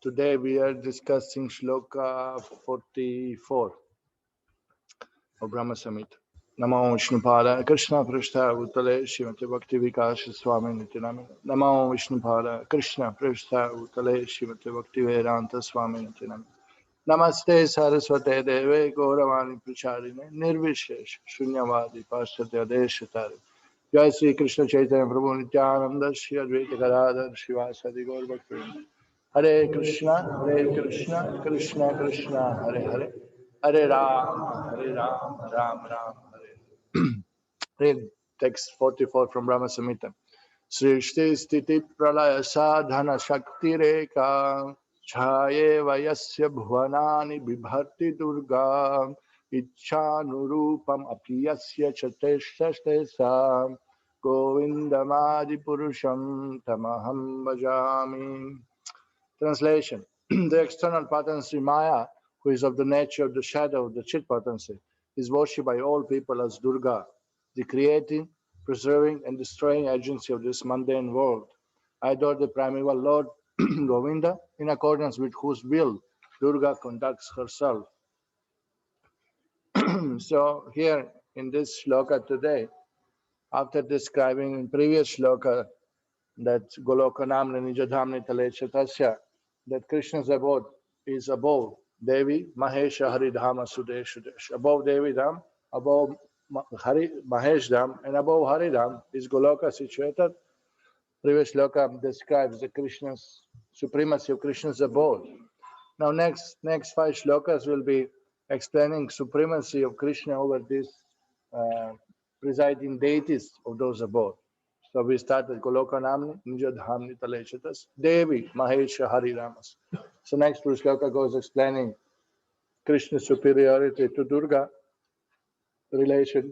Today we are discussing Shloka 44 of Brahma-saṁhitā. Namo Vishnupada Krishna Prashtha Utale Shrimati Bhakti Vikasa Swami Nitinami. Namo Vishnupada Krishna Prashtha Utale Shrimati Bhakti Vedanta Swami Nitinami. Namaste Saraswate Deve Gauravani Pracharine Nirvishesh Shunyavadi Paschatya Deshatari. Jai Sri Krishna Chaitanya Prabhu Nityananda Shri Advaita Gadadhar Shivasadi Gaur Bhakti. Hare Krishna, Krishna Krishna, Hare Hare, Hare Ram, Ram Ram, Hare. Read text 44 from Brahma-saṁhitā. Srishti Stiti Pralaya Sadhana Shakti Reka Chaye Vayasya Bhuvanani Vibharti Durgā Ichhanurupam Apiyasya Chateshtesa Govindamadi Purusham Tamaham Bhajami. Translation. The external potency Maya, who is of the nature of the shadow of the Chit potency, is worshipped by all people as Durga, the creating, preserving, and destroying agency of this mundane world. I adore the primeval Lord Govinda, in accordance with whose will Durga conducts herself. So here in this shloka today, after describing in previous shloka that Golokanam Nijadhamni Talechatasya, that Krishna's abode is above Devi, Mahesha, Haridhama, Sudesh, Sudesh. Above Devi Dham, above Mahesh Dham, and above Haridham is Goloka situated. Previous shloka describes the Krishna's supremacy of Krishna's abode. Now next 5 shlokas will be explaining supremacy of Krishna over these presiding deities of those abode. So we start with Golokanamni, Nijadhamni Talechatas, Devi, Mahesha, Hariramas. So next shloka goes explaining Krishna's superiority to Durga, relation,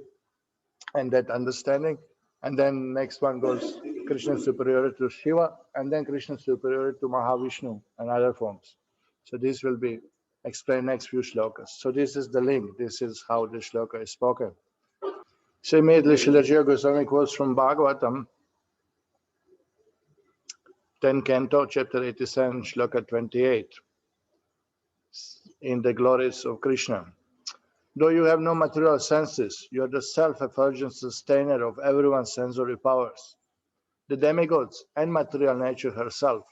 and that understanding. And then next one goes Krishna's superiority to Shiva, and then Krishna's superiority to Mahavishnu and other forms. So this will be explained next few shlokas. So this is the link. This is how the shloka is spoken. So immediately Srila Jiva Goswami quotes from Bhagavatam, 10 Canto, chapter 87, shloka 28, in the glories of Krishna. Though you have no material senses, you are the self-effulgent sustainer of everyone's sensory powers. The demigods and material nature herself,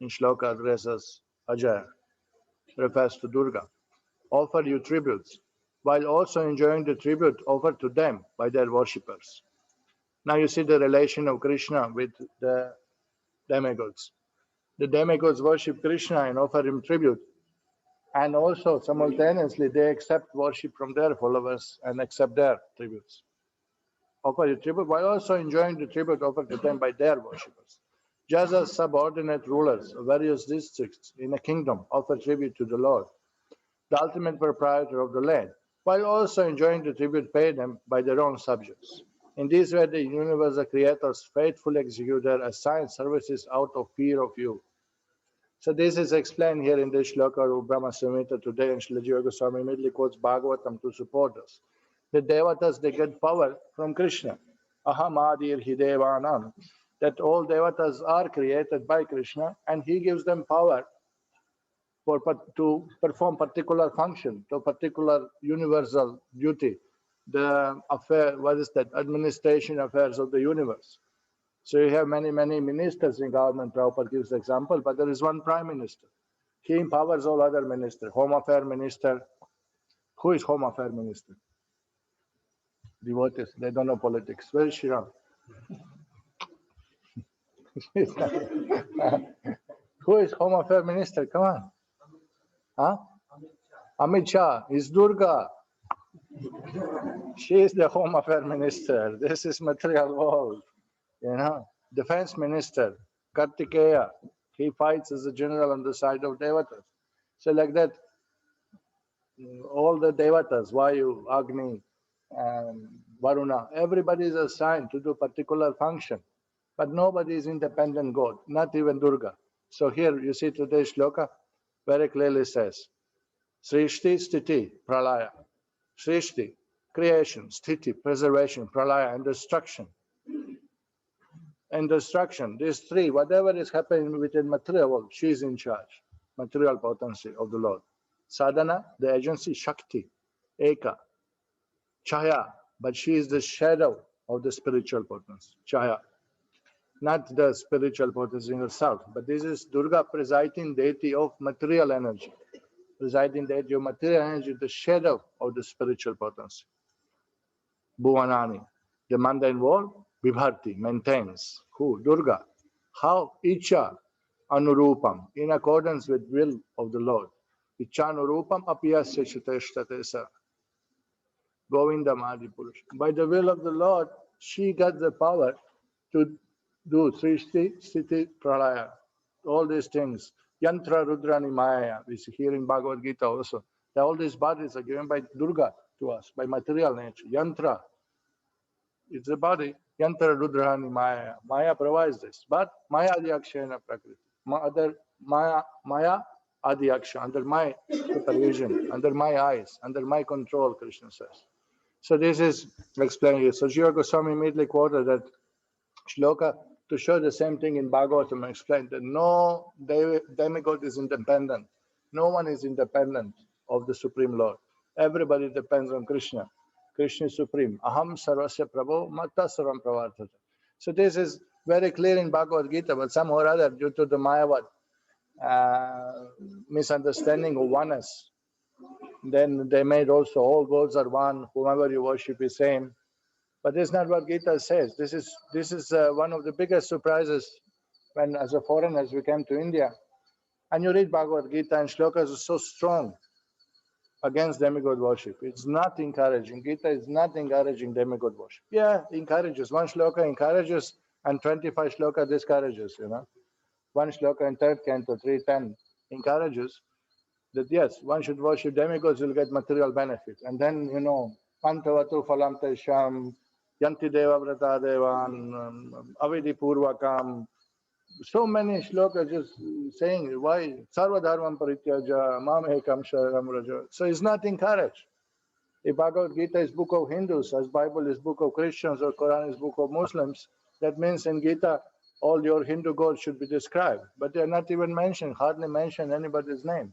in shloka addresses Ajay, refers to Durga, offer you tributes, while also enjoying the tribute offered to them by their worshippers. Now you see the relation of Krishna with the demigods. The demigods worship Krishna and offer him tribute, and also simultaneously they accept worship from their followers and accept their tributes. Offer you tribute while also enjoying the tribute offered to them by their worshippers. Just as subordinate rulers of various districts in a kingdom offer tribute to the Lord, the ultimate proprietor of the land, while also enjoying the tribute paid them by their own subjects. In this way, the universal creators faithfully execute their assigned services out of fear of you. So this is explained here in the shloka of Brahma-saṁhitā today, and Srila Jiva Goswami immediately quotes Bhagavatam to support us. The devatas, they get power from Krishna. Aham adir hi devanam. That all devatas are created by Krishna, and he gives them power to perform particular function, to particular universal duty. The affair, what is that? Administration affairs of the universe. So you have many ministers in government. Prabhupada gives the example, but there is one prime minister. He empowers all other ministers. Home Affairs Minister. Who is Home Affairs Minister? Devotees. They don't know politics. Where is Shriram? Who is Home Affairs Minister? Come on. Huh? Amit Shah is Durga. She is the Home Affairs Minister. This is material world. You know, Defense Minister, Kartikeya, he fights as a general on the side of Devatas. So like that, all the Devatas, Vayu, Agni, Varuna, everybody is assigned to do particular function. But nobody is independent God, not even Durga. So here you see today's shloka very clearly says, Srishti, Sthiti, Pralaya. Srishti, creation, Sthiti, preservation, Pralaya, and destruction. And destruction, these three, whatever is happening within material world, she is in charge. material potency of the Lord. Sadhana, the agency, Shakti, Eka, Chaya, but she is the shadow of the spiritual potency, Chaya, not the spiritual potency in herself. But this is Durga, presiding deity of material energy. Presiding deity of material energy, the shadow of the spiritual potency. Bhuvanani, the mundane world, Vibharti, maintains. Who? Durga. How? Icha anurupam, in accordance with will of the Lord. Icha anurupam apiyasya chiteshtatesa. Govinda Madipurush. By the will of the Lord, she got the power to do Srishti, Sthiti, Pralaya, all these things. Yantra, Rudrani, Maya, we see here in Bhagavad Gita also. All these bodies are given by Durga to us, by material nature. Yantra, it's a body. Yantra, Rudrani, Maya. Maya provides this. But Maya Adhyakshana Prakriti. Maya Adhyaksha, under my supervision, under my eyes, under my control, Krishna says. So this is explaining. So Jiva Goswami immediately quoted that shloka to show the same thing in Bhagavatam, explained that no demigod is independent. No one is independent of the Supreme Lord. Everybody depends on Krishna. Krishna is supreme. Aham sarvasya prabho matta sarvam pravartata. So this is very clear in Bhagavad Gita, but somehow or other, due to the Mayavad misunderstanding of oneness, then they made also all gods are one, whomever you worship is same. But this is not what Gita says. This is one of the biggest surprises when, as a foreigner, we came to India, and you read Bhagavad Gita and shlokas are so strong against demigod worship. It's not encouraging. Gita is not encouraging demigod worship. Yeah, encourages. One shloka encourages, and 25 shloka discourages. One shloka in third canto 310 encourages that yes, one should worship demigods, you'll get material benefit. And then, Pantavatu phalam tesham, yanti deva vrata devan, avidi purvakam. So many shlokas just saying, why? Sarva dharmam parityaja, mam ekam sharam raja. So it's not encouraged. If Bhagavad Gita is book of Hindus, as Bible is book of Christians, or Quran is book of Muslims, that means in Gita, all your Hindu gods should be described. But they are not even mentioned, hardly mentioned anybody's name.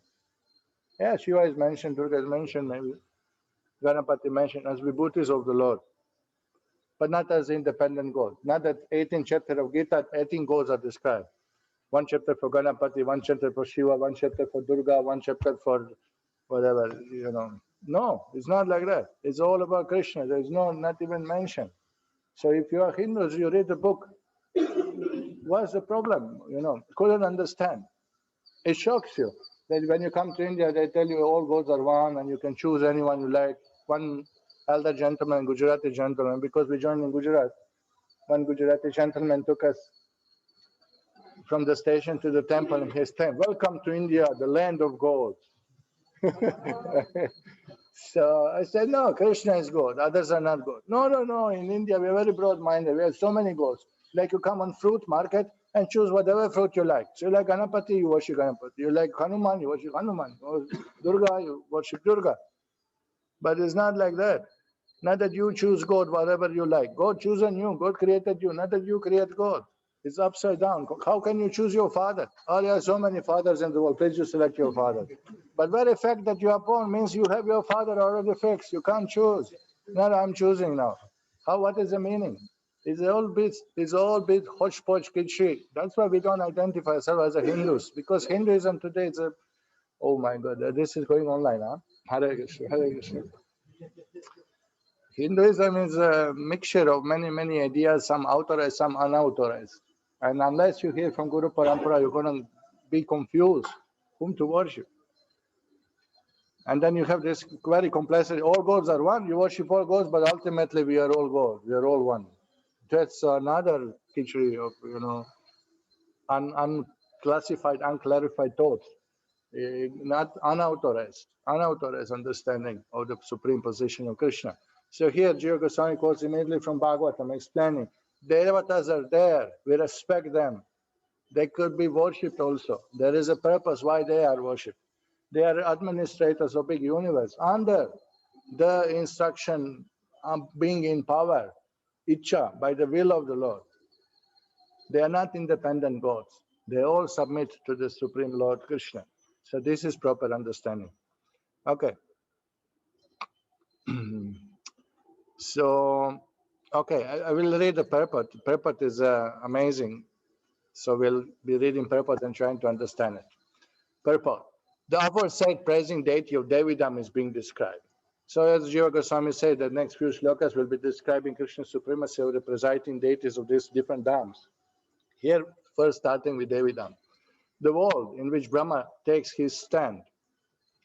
Yeah, Shiva is mentioned, Durga is mentioned, maybe Ganapati mentioned as vibhutis of the Lord, but not as independent God. Not that 18th chapter of Gita, 18 gods are described. One chapter for Ganapati, one chapter for Shiva, one chapter for Durga, one chapter for whatever, No, it's not like that. It's all about Krishna. There's not even mention. So if you are Hindus, you read the book, what's the problem? Couldn't understand. It shocks you that when you come to India, they tell you all gods are one and you can choose anyone you like. One elder gentleman, Gujarati gentleman, because we joined in Gujarat, one Gujarati gentleman took us from the station to the temple in his tent. Welcome to India, the land of gods. So I said, no, Krishna is God, others are not God. No, in India we are very broad-minded, we have so many gods. Like you come on fruit market and choose whatever fruit you like. So you like Ganapati, you worship Ganapati. You like Hanuman, you worship Hanuman. Or Durga, you worship Durga. But it's not like that. Not that you choose God, whatever you like. God chosen you, God created you, not that you create God. It's upside down. How can you choose your father? Oh, there are so many fathers in the world. Please you select your father. But very fact that you are born means you have your father already fixed. You can't choose. No, I'm choosing now. What is the meaning? It's all bit hodgepodge kitschy. That's why we don't identify ourselves as a Hindus. Because Hinduism today is oh my God, this is going online, huh? Hare Krishna, Hare Krishna. Hinduism is a mixture of many ideas, some authorized, some unauthorized. And unless you hear from Guru Parampara, you're going to be confused whom to worship. And then you have this very complexity. All gods are one. You worship all gods, but ultimately we are all gods. We are all one. That's another kitchery of, unclassified, unclarified thoughts. Not unauthorized understanding of the supreme position of Krishna. So here, Jiva Goswami quotes immediately from Bhagavatam, explaining, Devatas are there, we respect them. They could be worshipped also. There is a purpose why they are worshipped. They are administrators of big universe under the instruction of being in power, Icha, by the will of the Lord. They are not independent gods. They all submit to the Supreme Lord Krishna. So this is proper understanding. Okay. So, okay, I will read the purport. The purport is amazing. So we'll be reading purport and trying to understand it. Purport. The aforesaid praising deity of Devidam is being described. So as Jiva Goswami said, the next few shlokas will be describing Krishna's supremacy over the presiding deities of these different dams. Here, first starting with Devidam. The world in which Brahma takes his stand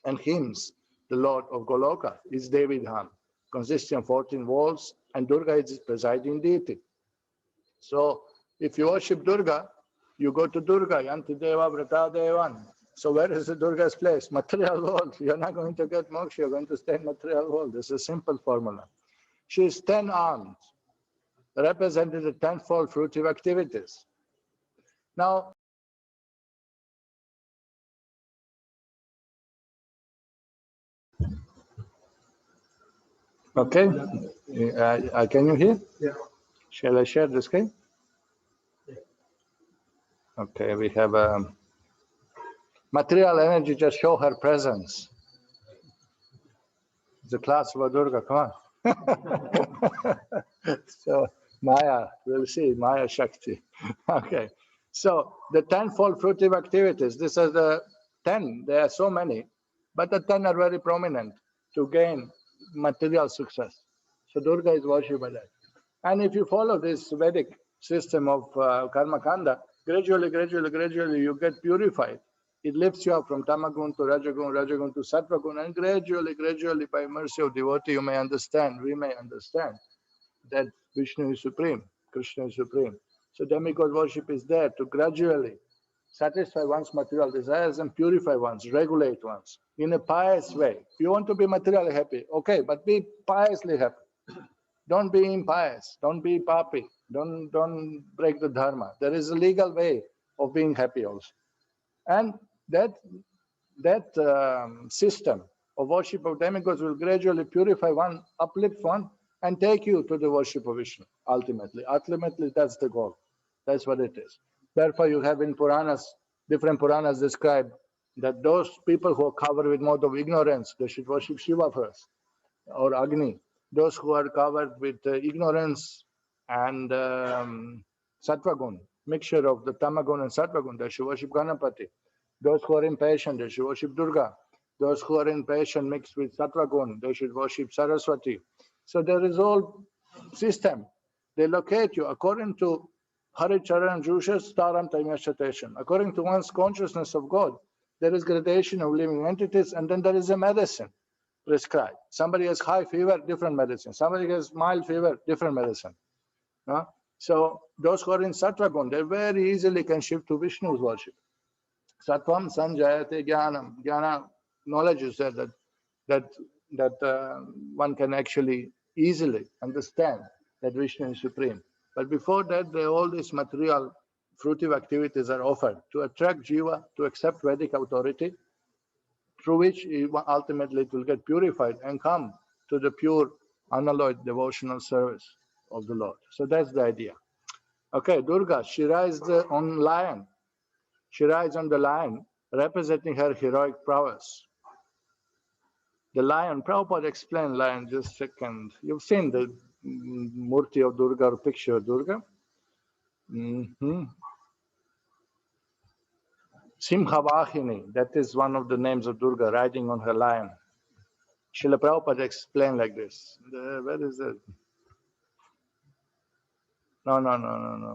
and hymns the Lord of Goloka is Devidam, consisting of 14 walls, and Durga is its presiding deity. So if you worship Durga, you go to Durga, Yanti Deva Vrata Devan. So where is the Durga's place? Material world. You're not going to get moksha, you're going to stay in material world. This is a simple formula. She is 10 arms, representing the tenfold fruitive activities. Now, okay, can you hear? Yeah. Shall I share the screen? Okay, we have material energy, just show her presence. The class for Durga, come on. So Maya, we'll see, Maya Shakti. Okay, so the tenfold fruitive activities, this is the 10, there are so many, but the 10 are very prominent to gain material success. So Durga is worshipped by that. And if you follow this Vedic system of karma kanda, gradually you get purified. It lifts you up from tamagun to rajagun, rajagun to sattvagun, and gradually, by mercy of devotee, we may understand that Vishnu is supreme, Krishna is supreme. So demigod worship is there to gradually satisfy one's material desires and purify one's, regulate one's in a pious way. If you want to be materially happy, okay, but be piously happy. Don't be impious. Don't be papi. Don't break the dharma. There is a legal way of being happy also. And that system of worship of demigods will gradually purify one, uplift one, and take you to the worship of Vishnu, ultimately. Ultimately, that's the goal. That's what it is. Therefore, you have in Puranas, different Puranas describe that those people who are covered with mode of ignorance, they should worship Shiva first, or Agni. Those who are covered with ignorance and sattvagun, mixture of the tamagun and sattvagun, they should worship Ganapati. Those who are impatient, they should worship Durga. Those who are impatient mixed with sattvagun, they should worship Saraswati. So there is all system. They locate you according to Hari Charan Jushas Taram Taimyashatation. According to one's consciousness of God, there is gradation of living entities, and then there is a medicine prescribed. Somebody has high fever, different medicine. Somebody has mild fever, different medicine. So those who are in Sattvagun, they very easily can shift to Vishnu's worship. Sattvam sanjayate jnanam. Jnana, knowledge is there that one can actually easily understand that Vishnu is supreme. But before that, all these material fruitive activities are offered to attract jiva to accept Vedic authority, through which ultimately it will get purified and come to the pure, unalloyed devotional service of the Lord. So that's the idea. Okay, Durga, she rides on lion. She rides on the lion, representing her heroic prowess. The lion, Prabhupada explained lion just a second. You've seen the Murti of Durga or picture of Durga? Simhavahini, that is one of the names of Durga, riding on her lion. Srila Prabhupada explained like this. Where is it? No.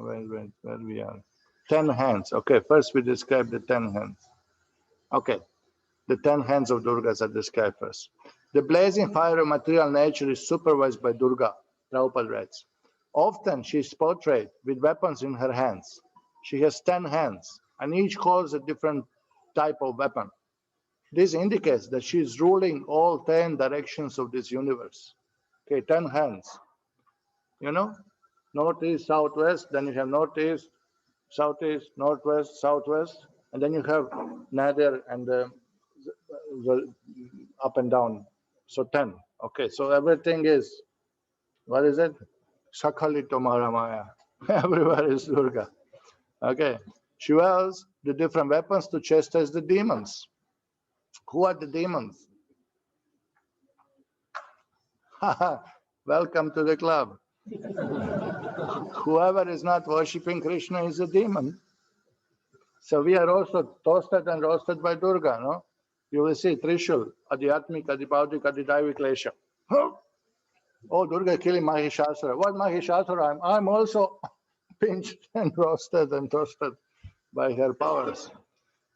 Where we are? 10 hands. Okay, first we describe the 10 hands. Okay, the 10 hands of Durgas are described first. The blazing fire of material nature is supervised by Durga, Prabhupada writes. Often she is portrayed with weapons in her hands. She has 10 hands, and each holds a different type of weapon. This indicates that she is ruling all 10 directions of this universe. Okay, 10 hands. You know, northeast, southwest, then you have northeast, southeast, northwest, southwest, and then you have nadir and the up and down. So 10. Okay, so everything is, what is it? Sakhalito Maharamaya. Everywhere is Durga. Okay, she wields the different weapons to chastise the demons. Who are the demons? Welcome to the club. Whoever is not worshipping Krishna is a demon. So we are also toasted and roasted by Durga, no? You will see Trishul, Adhyatmik, Adhibautik, Adhidaivik Klesha. Oh, Durga killing Mahishasura. What Mahishasura? I'm also pinched and roasted and toasted by her powers.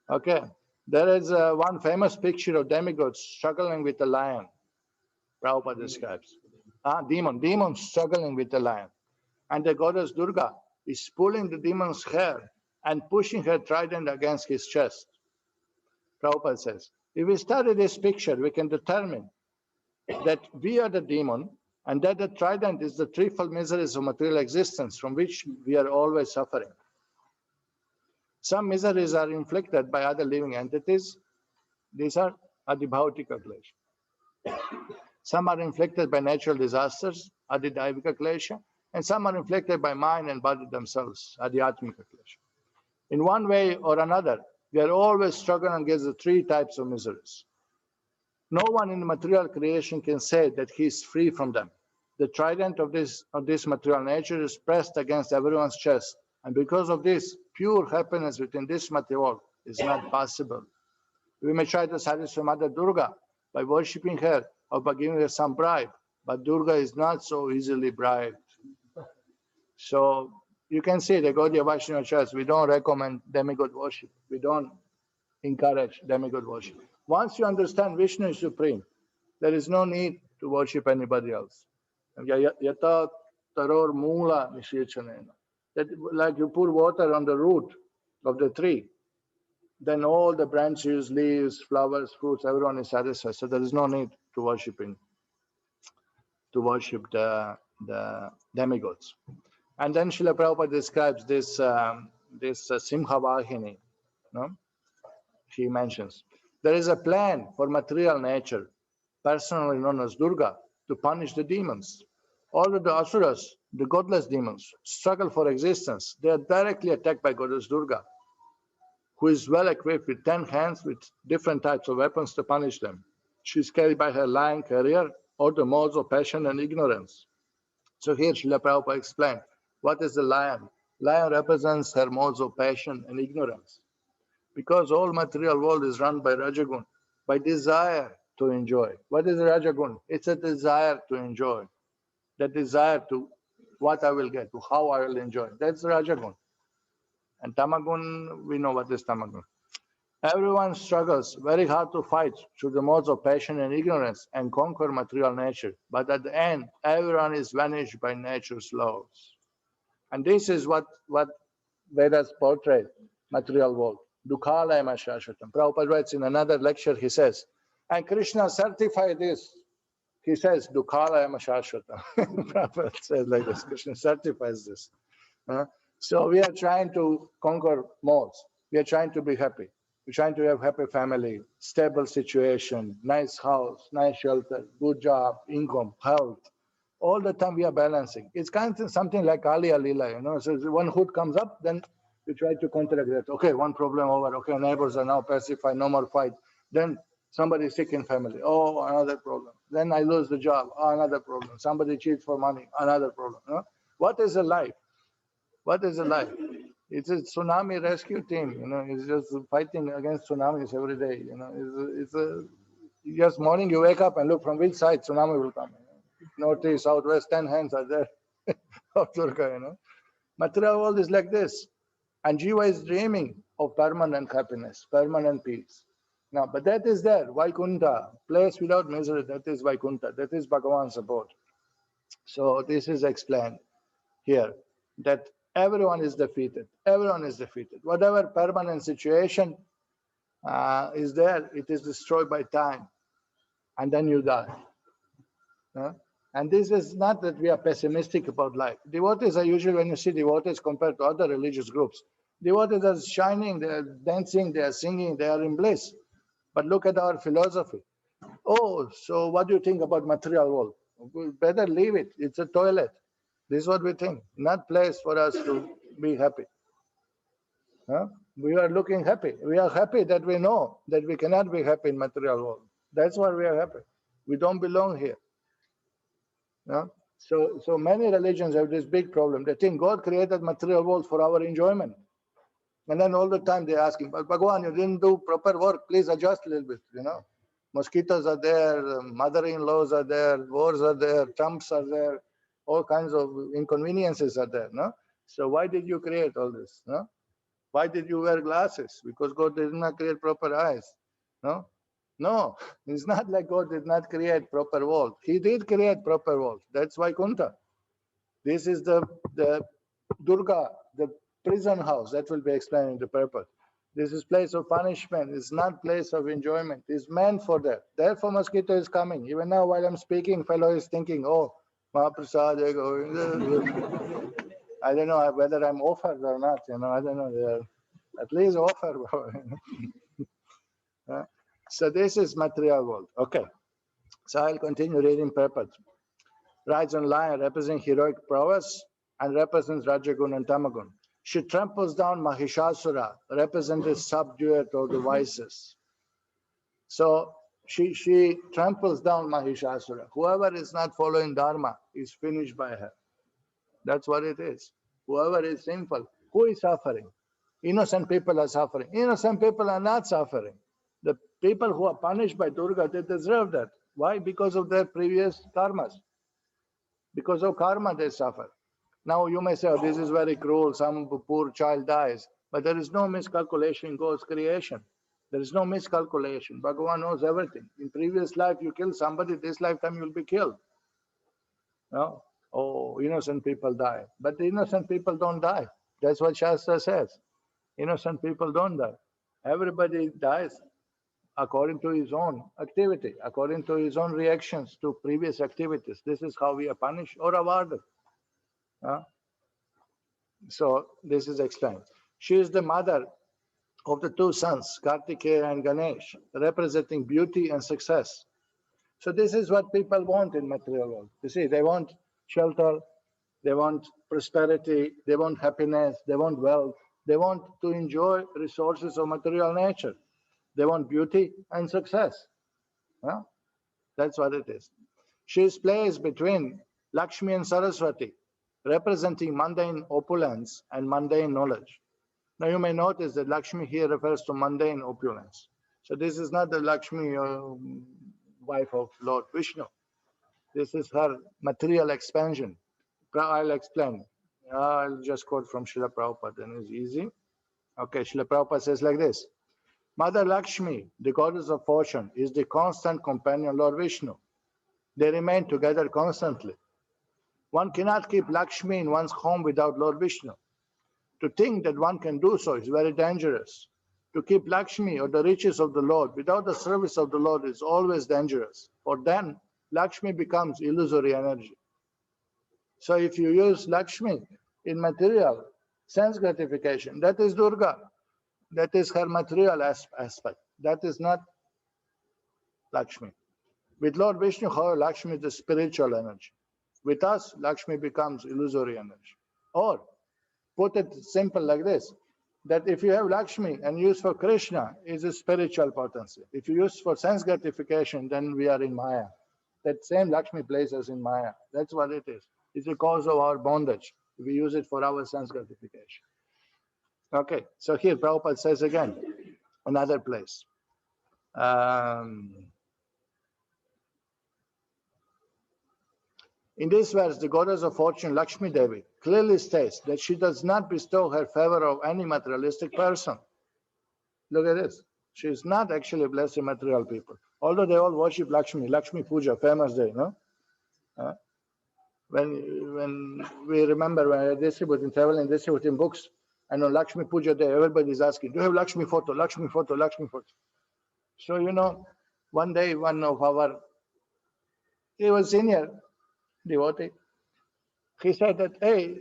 Okay. There is one famous picture of demigods struggling with a lion. Prabhupada describes. Demon struggling with a lion. And the goddess Durga is pulling the demon's hair and pushing her trident against his chest. Prabhupada says, if we study this picture, we can determine that we are the demon and that the trident is the threefold miseries of material existence from which we are always suffering. Some miseries are inflicted by other living entities. These are Adhibhautika Klesha. Some are inflicted by natural disasters, Adhidaivika Klesha, and some are inflicted by mind and body themselves, Adhyatmika Klesha. In one way or another, we are always struggling against the three types of miseries. No one in material creation can say that he is free from them. The trident of this material nature is pressed against everyone's chest, and because of this, pure happiness within this material world is not possible. We may try to satisfy Mother Durga by worshipping her or by giving her some bribe, but Durga is not so easily bribed. So you can see the Gaudiya Vaishnava Church, we don't recommend demigod worship. We don't encourage demigod worship. Once you understand Vishnu is supreme, there is no need to worship anybody else. Yata taror mula nishechanena. That like you pour water on the root of the tree, then all the branches, leaves, flowers, fruits, everyone is satisfied. So there is no need to worship the demigods. And then Srila Prabhupada describes this Simha Vahini. No? He mentions there is a plan for material nature, personally known as Durga, to punish the demons. Although the asuras, the godless demons, struggle for existence, they are directly attacked by Goddess Durga, who is well equipped with 10 hands with different types of weapons to punish them. She is carried by her lion carrier or the modes of passion and ignorance. So here Srila Prabhupada explained, what is the lion? Lion represents her modes of passion and ignorance. Because all material world is run by Rajagun, by desire to enjoy. What is Rajagun? It's a desire to enjoy. The desire to what I will get, to how I will enjoy. That's Rajagun. And Tamagun, we know what is Tamagun. Everyone struggles very hard to fight through the modes of passion and ignorance and conquer material nature. But at the end, everyone is vanished by nature's laws. And this is what Vedas portray material world. Dukhalayama Shashvatam. Prabhupada writes in another lecture, he says, and Krishna certified this. He says, Dukhalayama Shashvatam. Prabhupada says like this, Krishna certifies this. So we are trying to conquer modes. We are trying to be happy. We're trying to have happy family, stable situation, nice house, nice shelter, good job, income, health. All the time we are balancing. It's kind of something like Kaliya Leela, you know. So one hood comes up, then we try to counteract that. Okay, one problem over. Okay, neighbors are now pacified, no more fight. Then somebody is sick in family. Oh, another problem. Then I lose the job. Oh, another problem. Somebody cheats for money. Another problem. You know? What is a life? What is a life? It's a tsunami rescue team. You know, it's just fighting against tsunamis every day. You know, just morning you wake up and look from which side tsunami will come. You know? Northeast, southwest, 10 hands are there of Durga. You know, material world is like this. And Jiva is dreaming of permanent happiness, permanent peace. Now, but that is there, Vaikuntha, place without misery, that is Vaikuntha, that is Bhagavan's abode. So this is explained here, that everyone is defeated, everyone is defeated. Whatever permanent situation is there, it is destroyed by time, and then you die. And this is not that we are pessimistic about life. Devotees are usually, when you see devotees compared to other religious groups, devotees are shining, they are dancing, they are singing, they are in bliss. But look at our philosophy. Oh, so what do you think about material world? We better leave it. It's a toilet. This is what we think. Not place for us to be happy. We are looking happy. We are happy that we know that we cannot be happy in material world. That's why we are happy. We don't belong here. No? So many religions have this big problem. They think God created material world for our enjoyment. And then all the time they ask him, but Bhagavan, you didn't do proper work. Please adjust a little bit, Mosquitoes are there, mother-in-laws are there, wars are there, Trumps are there, all kinds of inconveniences are there, no? So why did you create all this, no? Why did you wear glasses? Because God did not create proper eyes, no? No, it's not like God did not create proper world. He did create proper world. That's Vaikuntha. This is the Durga, the prison house. That will be explaining the purpose. This is place of punishment. It's not place of enjoyment. It's meant for that. Therefore, mosquito is coming. Even now, while I'm speaking, fellow is thinking, oh, Mahaprasad, I don't know whether I'm offered or not. I don't know. At least offer. So this is material world. Okay. So I'll continue reading purpose. Rides on lion represents heroic prowess and represents Rajagun and Tamagun. She tramples down Mahishasura, representing the subdued of the vices. So she tramples down Mahishasura. Whoever is not following Dharma is finished by her. That's what it is. Whoever is sinful, who is suffering? Innocent people are suffering. Innocent people are not suffering. The people who are punished by Durga, they deserve that. Why? Because of their previous karmas. Because of karma, they suffer. Now you may say, oh, this is very cruel, some poor child dies. But there is no miscalculation in God's creation. There is no miscalculation. Bhagavan knows everything. In previous life, you kill somebody, this lifetime you'll be killed. No? Oh, innocent people die. But the innocent people don't die. That's what Shastra says. Innocent people don't die. Everybody dies according to his own activity, according to his own reactions to previous activities. This is how we are punished or awarded. So this is explained. She is the mother of the two sons, Kartikeya and Ganesh, representing beauty and success. So this is what people want in material world. You see, they want shelter, they want prosperity, they want happiness, they want wealth, they want to enjoy resources of material nature. They want beauty and success. That's what it is. She is placed between Lakshmi and Saraswati, representing mundane opulence and mundane knowledge. Now you may notice that Lakshmi here refers to mundane opulence. So this is not the Lakshmi, wife of Lord Vishnu. This is her material expansion. I'll explain. I'll just quote from Srila Prabhupada, then it's easy. Okay, Srila Prabhupada says like this. Mother Lakshmi, the goddess of fortune, is the constant companion of Lord Vishnu. They remain together constantly. One cannot keep Lakshmi in one's home without Lord Vishnu. To think that one can do so is very dangerous. To keep Lakshmi or the riches of the Lord without the service of the Lord is always dangerous, for then Lakshmi becomes illusory energy. So if you use Lakshmi in material, sense gratification, that is Durga. That is her material aspect. That is not Lakshmi. With Lord Vishnu, however, Lakshmi is the spiritual energy. With us, Lakshmi becomes illusory energy. Or, put it simple like this, that if you have Lakshmi and use for Krishna, is a spiritual potency. If you use for sense gratification, then we are in Maya. That same Lakshmi places us in Maya. That's what it is. It's the cause of our bondage. We use it for our sense gratification. Okay, so here Prabhupada says again, another place. In this verse, the goddess of fortune, Lakshmi-devī, clearly states that she does not bestow her favor on any materialistic person. Look at this. She is not actually blessing material people. Although they all worship Lakshmi, Lakshmi Puja, famous day, no? When we remember when I distributing, traveling, distributing books, and on Lakshmi Puja day, everybody is asking, do you have Lakshmi photo, Lakshmi photo, Lakshmi photo? So, one day, one of our, he was senior devotee, he said that, hey,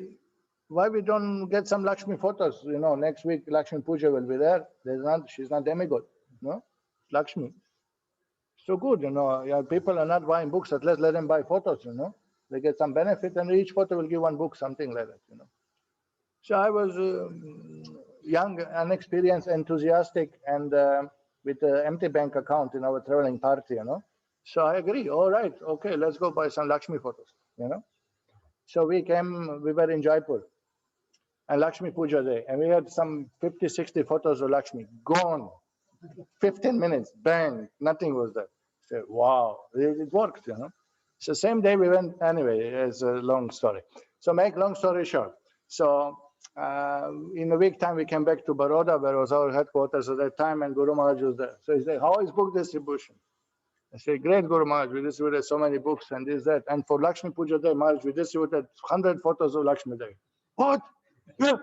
why we don't get some Lakshmi photos? Next week Lakshmi Puja will be there. She's not demigod, no? Lakshmi. So good, people are not buying books, at least let them buy photos, They get some benefit and each photo will give one book, something like that, So I was, young, unexperienced, enthusiastic, and with an empty bank account in our traveling party, So I agree. All right, okay, let's go buy some Lakshmi photos, So we were in Jaipur, and Lakshmi Puja Day, and we had some 50, 60 photos of Lakshmi. Gone. 15 minutes, bang, nothing was there. So, wow, it worked, So same day we went, anyway, it's a long story. So make long story short. So in a week time, we came back to Baroda, where was our headquarters at that time, and Guru Maharaj was there. So he said, how is book distribution? I said, great, Guru Maharaj, we distributed so many books and this, that. And for Lakshmi Puja Day, Maharaj, we distributed 100 photos of Lakshmi Day. What? Yeah.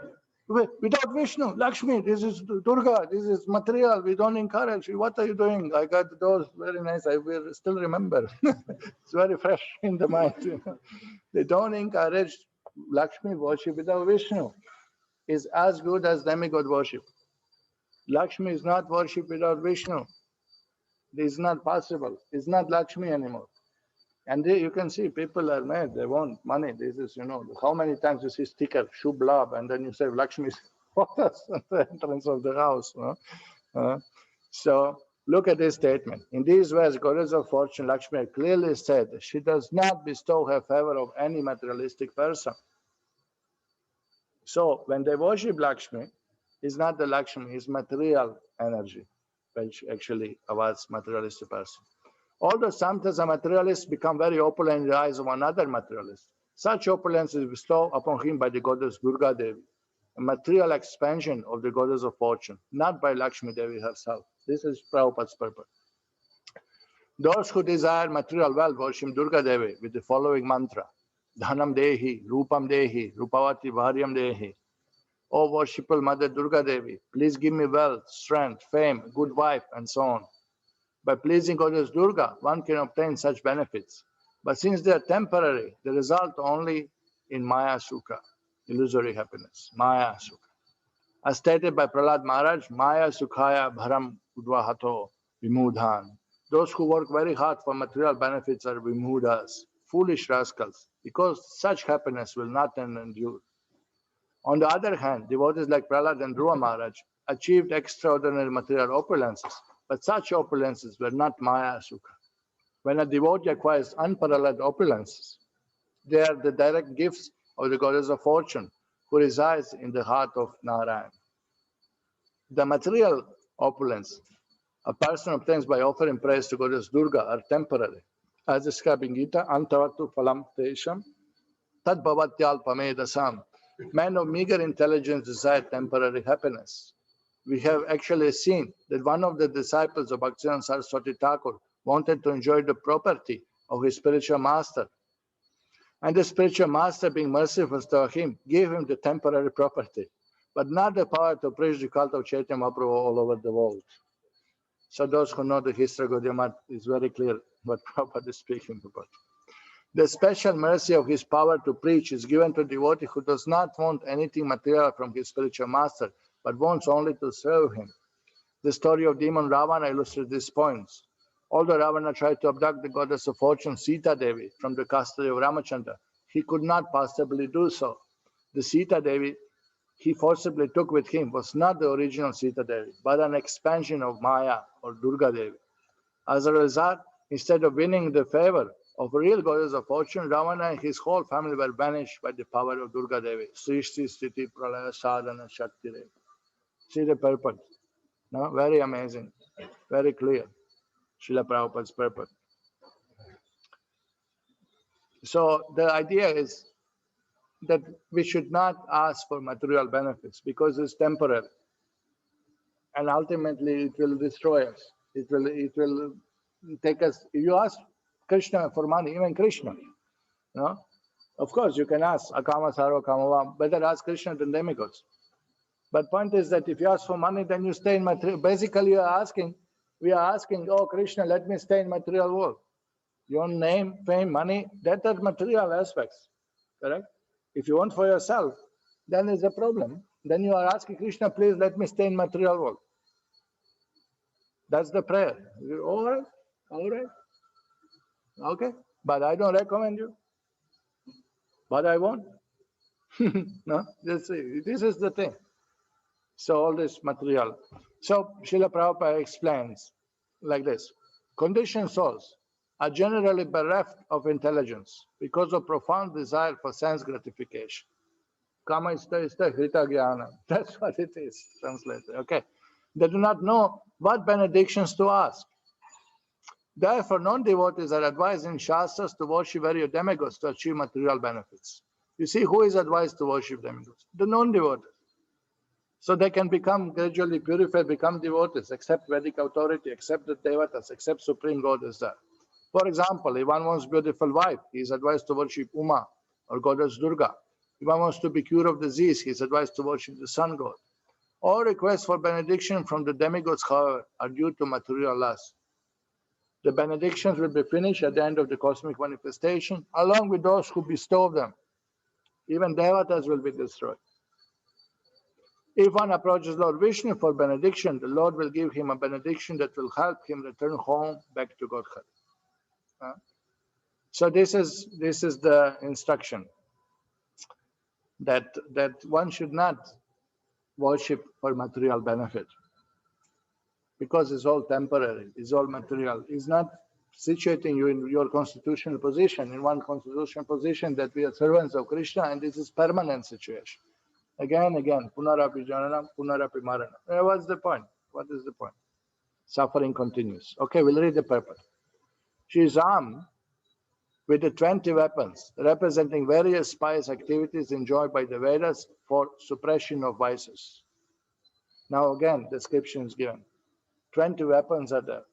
Without Vishnu, Lakshmi, this is Durga, this is material, we don't encourage. What are you doing? I got those, very nice, I will still remember. It's very fresh in the mind. They don't encourage Lakshmi worship without Vishnu. It's as good as demigod worship. Lakshmi is not worship without Vishnu. This is not possible. It's not Lakshmi anymore. And you can see people are mad. They want money. This is, how many times you see sticker, Shubh Labh, and then you say Lakshmi's photos at the entrance of the house. So look at this statement. In these words, Goddess of Fortune, Lakshmi, clearly said she does not bestow her favor of any materialistic person. So when they worship Lakshmi, it's not the Lakshmi, it's material energy, which actually awards materialistic person. Although sometimes a materialist become very opulent in the eyes of another materialist, such opulence is bestowed upon him by the goddess Durgā-devī, a material expansion of the goddess of fortune, not by Lakshmi Devi herself. This is Prabhupada's purpose. Those who desire material wealth worship Durgā-devī with the following mantra: Dhanam Dehi, Rupam Dehi, Rupavati Bharyam Dehi. O worshipful Mother Durgā-devī, please give me wealth, strength, fame, good wife, and so on. By pleasing Goddess Durga, one can obtain such benefits. But since they are temporary, they result only in Maya Sukha, illusory happiness, Maya Sukha. As stated by Prahlad Maharaj, Maya Sukhaya Bharam Udvahato Vimudhan. Those who work very hard for material benefits are Vimudhas, foolish rascals, because such happiness will not endure. On the other hand, devotees like Prahlad and Dhruva Maharaj achieved extraordinary material opulences, but such opulences were not Maya Sukha. When a devotee acquires unparalleled opulences, they are the direct gifts of the goddess of fortune, who resides in the heart of Narayan. The material opulence a person obtains by offering praise to goddess Durga are temporary. As described in Gita, Antavatu Phalam Tesham, Tad Bhavatyalpamedasam. Men of meager intelligence desire temporary happiness. We have actually seen that one of the disciples of Bhaktivinoda Saraswati Thakur wanted to enjoy the property of his spiritual master. And the spiritual master, being merciful to him, gave him the temporary property, but not the power to preach the cult of Chaitanya Mahaprabhu all over the world. So those who know the history of Gaudiya Math, is very clear what Prabhupada is speaking about. The special mercy of his power to preach is given to a devotee who does not want anything material from his spiritual master, but wants only to serve him. The story of demon Ravana illustrates these points. Although Ravana tried to abduct the goddess of fortune, Sita Devi, from the custody of Ramachandra, he could not possibly do so. The Sita Devi he forcibly took with him was not the original Sita Devi, but an expansion of Maya or Durgā-devī. As a result, instead of winning the favor of a real goddess of fortune, Ravana and his whole family were banished by the power of Durgā-devī. Srishti, Sthiti, Pralaya, Sadhana, Shakti Devi. See the purpose. No? Very amazing. Very clear. Srila Prabhupada's purpose. So the idea is that we should not ask for material benefits because it's temporary. And ultimately it will destroy us. It will take us. If you ask Krishna for money, even Krishna, no? Of course you can ask Akama Sarva Kamava, better ask Krishna than demigods. But point is that if you ask for money, then you stay in material. Basically we are asking, oh Krishna, let me stay in material world. Your name, fame, money, that are material aspects. Correct? If you want for yourself, then there's a problem. Then you are asking Krishna, please let me stay in material world. That's the prayer. All right, okay. But I don't recommend you. But I won't. No, this is the thing. So all this material. So Srila Prabhupada explains like this. Conditioned souls are generally bereft of intelligence because of profound desire for sense gratification. Kama ista hrita jnana. That's what it is, translated. Okay. They do not know what benedictions to ask. Therefore, non-devotees are advised in Shastras to worship various demigods to achieve material benefits. You see, who is advised to worship demigods? The non-devotees. So they can become gradually purified, become devotees, accept Vedic authority, accept the devatas, accept Supreme Goddess there. For example, if one wants beautiful wife, he is advised to worship Uma or Goddess Durga. If one wants to be cured of disease, he is advised to worship the sun god. All requests for benediction from the demigods, however, are due to material lust. The benedictions will be finished at the end of the cosmic manifestation, along with those who bestow them. Even devatas will be destroyed. If one approaches Lord Vishnu for benediction, the Lord will give him a benediction that will help him return home back to Godhead. So this is the instruction that one should not worship for material benefit, because it's all temporary, it's all material. It's not situating you in your constitutional position, in one constitutional position that we are servants of Krishna, and this is permanent situation. Again, punarapi jananam, punarapi maranam. What's the point? What is the point? Suffering continues. Okay, we'll read the purport. She is armed with the 20 weapons, representing various pious activities enjoyed by the Vedas for suppression of vices. Now again, description is given. 20 weapons are there.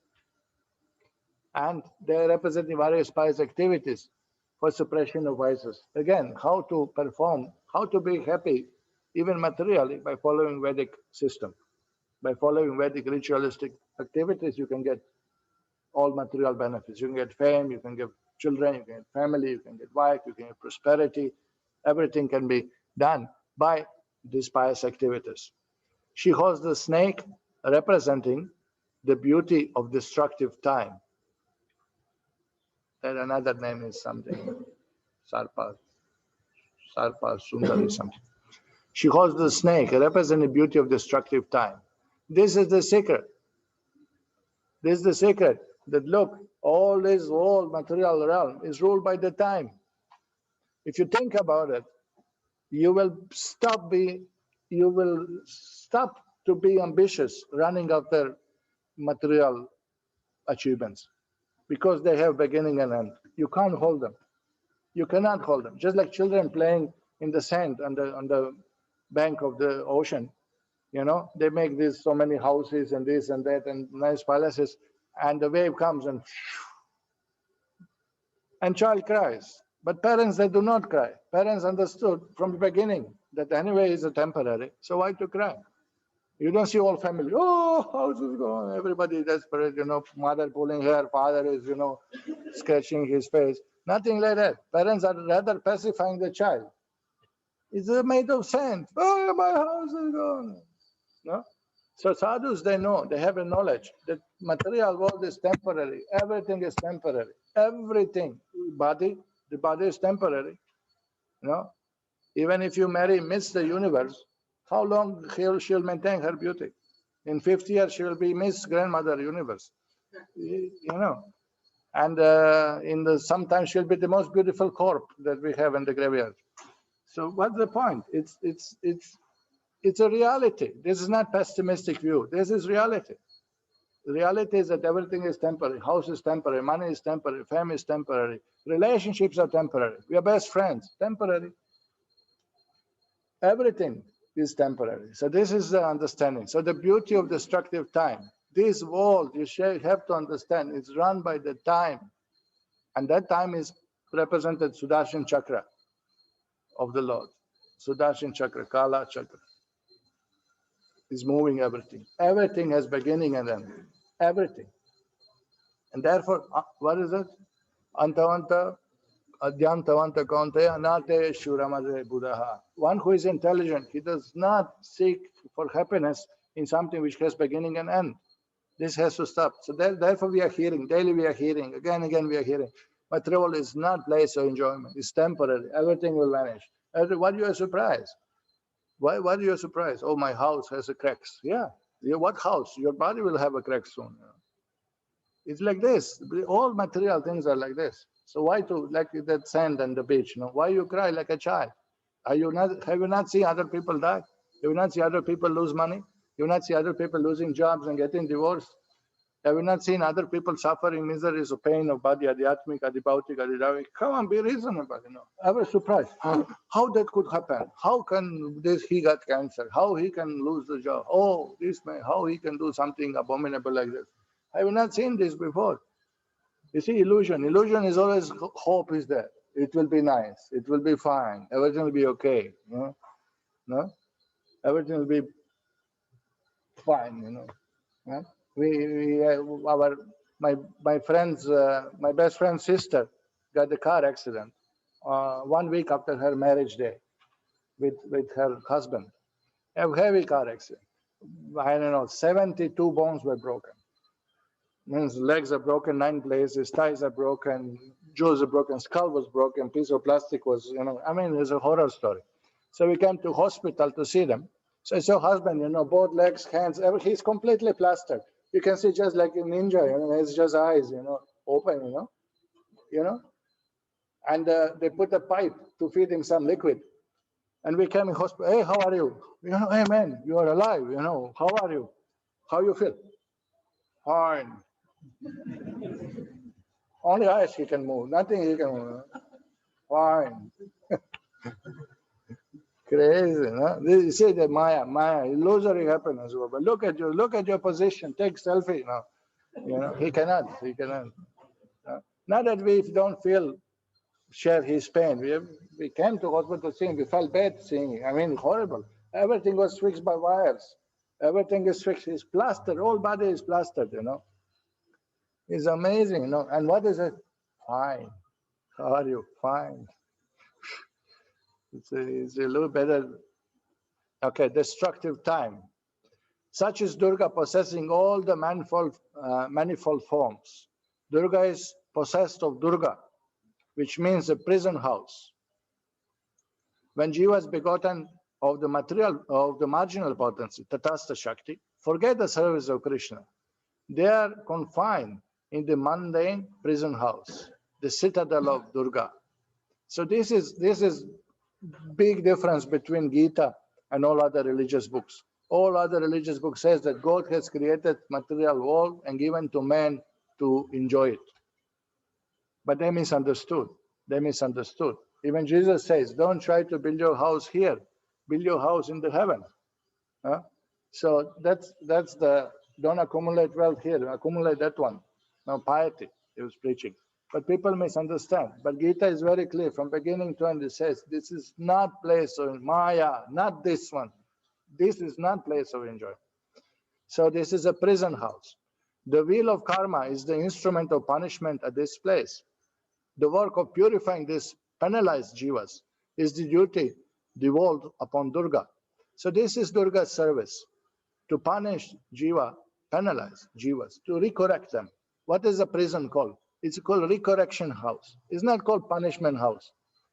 And they are representing various pious activities for suppression of vices. Again, how to perform, how to be happy, even materially, by following Vedic system. By following Vedic ritualistic activities, you can get all material benefits. You can get fame, you can get children, you can get family, you can get wife, you can get prosperity. Everything can be done by these pious activities. She holds the snake, representing the beauty of destructive time. And another name is something, Sarpa Sundari something. She holds the snake, representing the beauty of destructive time. This is the secret. This is the secret, that look, all this whole material realm is ruled by the time. If you think about it, you will stop to be ambitious, running after material achievements, because they have beginning and end. You can't hold them. You cannot hold them. Just like children playing in the sand on the bank of the ocean. You know, they make these so many houses and this and that and nice palaces, and the wave comes and child cries. But parents, they do not cry. Parents understood from the beginning that anyway is a temporary, so why to cry? You don't see all family, oh, how's it going? Everybody desperate, you know, mother pulling hair, father is, you know, scratching his face. Nothing like that. Parents are rather pacifying the child. It's made of sand. Oh, my house is gone. No? So sadhus, they know, they have a knowledge that material world is temporary. Everything is temporary. Everything. The body is temporary. You know? Even if you marry Miss the Universe, how long she'll maintain her beauty? In 50 years, she will be Miss Grandmother Universe. You know? And sometimes she'll be the most beautiful corpse that we have in the graveyard. So what's the point? It's a reality. This is not pessimistic view. This is reality. The reality is that everything is temporary. House is temporary. Money is temporary. Fame is temporary. Relationships are temporary. We are best friends. Temporary. Everything is temporary. So this is the understanding. So the beauty of destructive time. This world, you have to understand, is run by the time. And that time is represented Sudarshan Chakra of the Lord. Sudarshan Chakra, Kala Chakra, is moving everything. Everything has beginning and end. Everything. And therefore, what is it? Antavanta, Adhyantavanta Kaunteya, Anate Shuramade Buddha. One who is intelligent, he does not seek for happiness in something which has beginning and end. This has to stop. So therefore we are hearing, daily we are hearing, again and again we are hearing. Material is not place of enjoyment, it's temporary. Everything will vanish. What you are surprised? Why are you surprised? Oh, my house has a cracks. Yeah. What house? Your body will have a crack soon. It's like this. All material things are like this. So why to like that sand and the beach? Why you cry like a child? Are you not? Have you not seen other people die? Have you not seen other people lose money? You not see other people losing jobs and getting divorced? Have you not seen other people suffering miseries of pain of body, adhyatmic, adibautic, adidavik? Come on, be reasonable, I was surprised. How that could happen? How can this, he got cancer? How he can lose the job? Oh, this man, how he can do something abominable like this? Have you not seen this before? You see, illusion. Illusion is always hope is there. It will be nice. It will be fine. Everything will be okay. No? Everything will be fine, Yeah? My friend's my best friend's sister got a car accident 1 week after her marriage day with her husband. A heavy car accident. I don't know, 72 bones were broken. Means legs are broken 9 places, thighs are broken, jaws are broken, skull was broken, piece of plastic was, I mean, it's a horror story. So we came to hospital to see them. So it's your husband, both legs, hands, he's completely plastered. You can see just like a ninja, it's just eyes, open, And they put a pipe to feed him some liquid. And we came in hospital. Hey, how are you? Hey man, you are alive. How are you? How you feel? Fine. Only eyes he can move. Nothing he can move. Fine. Crazy, no? You see the Maya, illusory happiness. But look at your position. Take selfie now. He cannot. Not that we don't share his pain. We came to hospital seeing. We felt bad seeing. I mean, horrible. Everything was fixed by wires. Everything is fixed. It's plastered. Whole body is plastered. It's amazing. And what is it? Fine. How are you? Fine. It's a little better. Okay, destructive time. Such is Durga possessing all the manifold forms. Durga is possessed of Durga, which means a prison house. When Jiva is begotten of the marginal potency, Tatastha Shakti, forget the service of Krishna. They are confined in the mundane prison house, the citadel of Durga. So this is big difference between Gita and all other religious books. All other religious books says that God has created material world and given to man to enjoy it. But they misunderstood. Even Jesus says, don't try to build your house here. Build your house in the heaven. So that's the, don't accumulate wealth here, accumulate that one. Now piety, he was preaching. But people misunderstand. But Gita is very clear from beginning to end. It says, this is not place of Maya, not this one. This is not place of enjoyment. So this is a prison house. The wheel of karma is the instrument of punishment at this place. The work of purifying these penalized jivas is the duty devolved upon Durga. So this is Durga's service, to punish jiva, penalize jivas, to recorrect them. What is a prison called? It's called recorrection house. It's not called punishment house.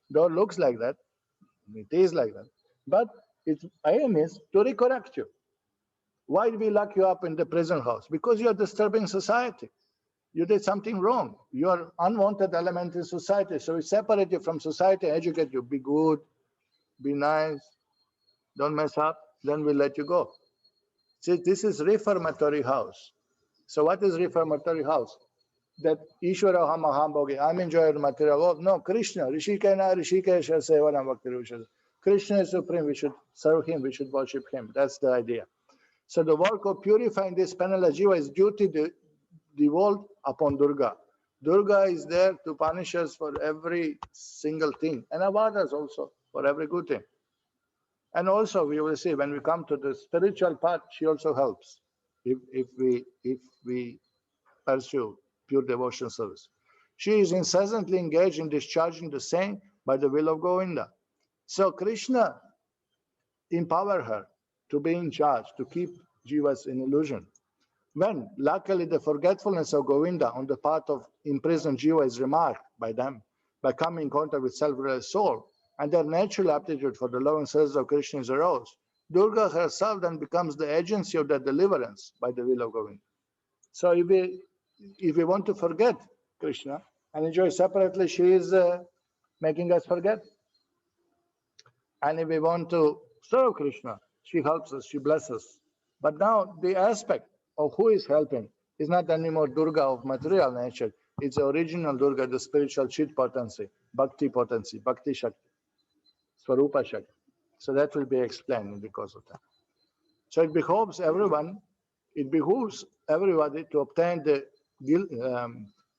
Though it looks like that, it is like that. But its aim is to recorrect you. Why do we lock you up in the prison house? Because you are disturbing society. You did something wrong. You are unwanted element in society. So we separate you from society, educate you. Be good, be nice, don't mess up, then we'll let you go. See, this is reformatory house. So what is reformatory house? That Ishvara Mahambogi, I'm enjoying material world. No, Krishna, Rishikena, Rishikesha, Sevana Bhakti. Krishna is supreme, we should serve him, we should worship him. That's the idea. So the work of purifying this penalized jiva is duty devolved upon Durga. Durga is there to punish us for every single thing, and about us also for every good thing. And also we will see when we come to the spiritual part, she also helps if we pursue pure devotion service. She is incessantly engaged in discharging the same by the will of Govinda. So Krishna empower her to be in charge, to keep jivas in illusion. When, luckily, the forgetfulness of Govinda on the part of imprisoned jiva is remarked by them, by coming in contact with self-realized soul, and their natural aptitude for the loving service of Krishna is aroused, Durga herself then becomes the agency of their deliverance by the will of Govinda. So if we want to forget Krishna and enjoy separately, she is making us forget. And if we want to serve Krishna, she helps us, she blesses us. But now the aspect of who is helping is not anymore Durga of material nature. It's the original Durga, the spiritual Chit potency, Bhakti Shakti, Swarupa Shakti. So that will be explained because of that. So it behooves everybody to obtain the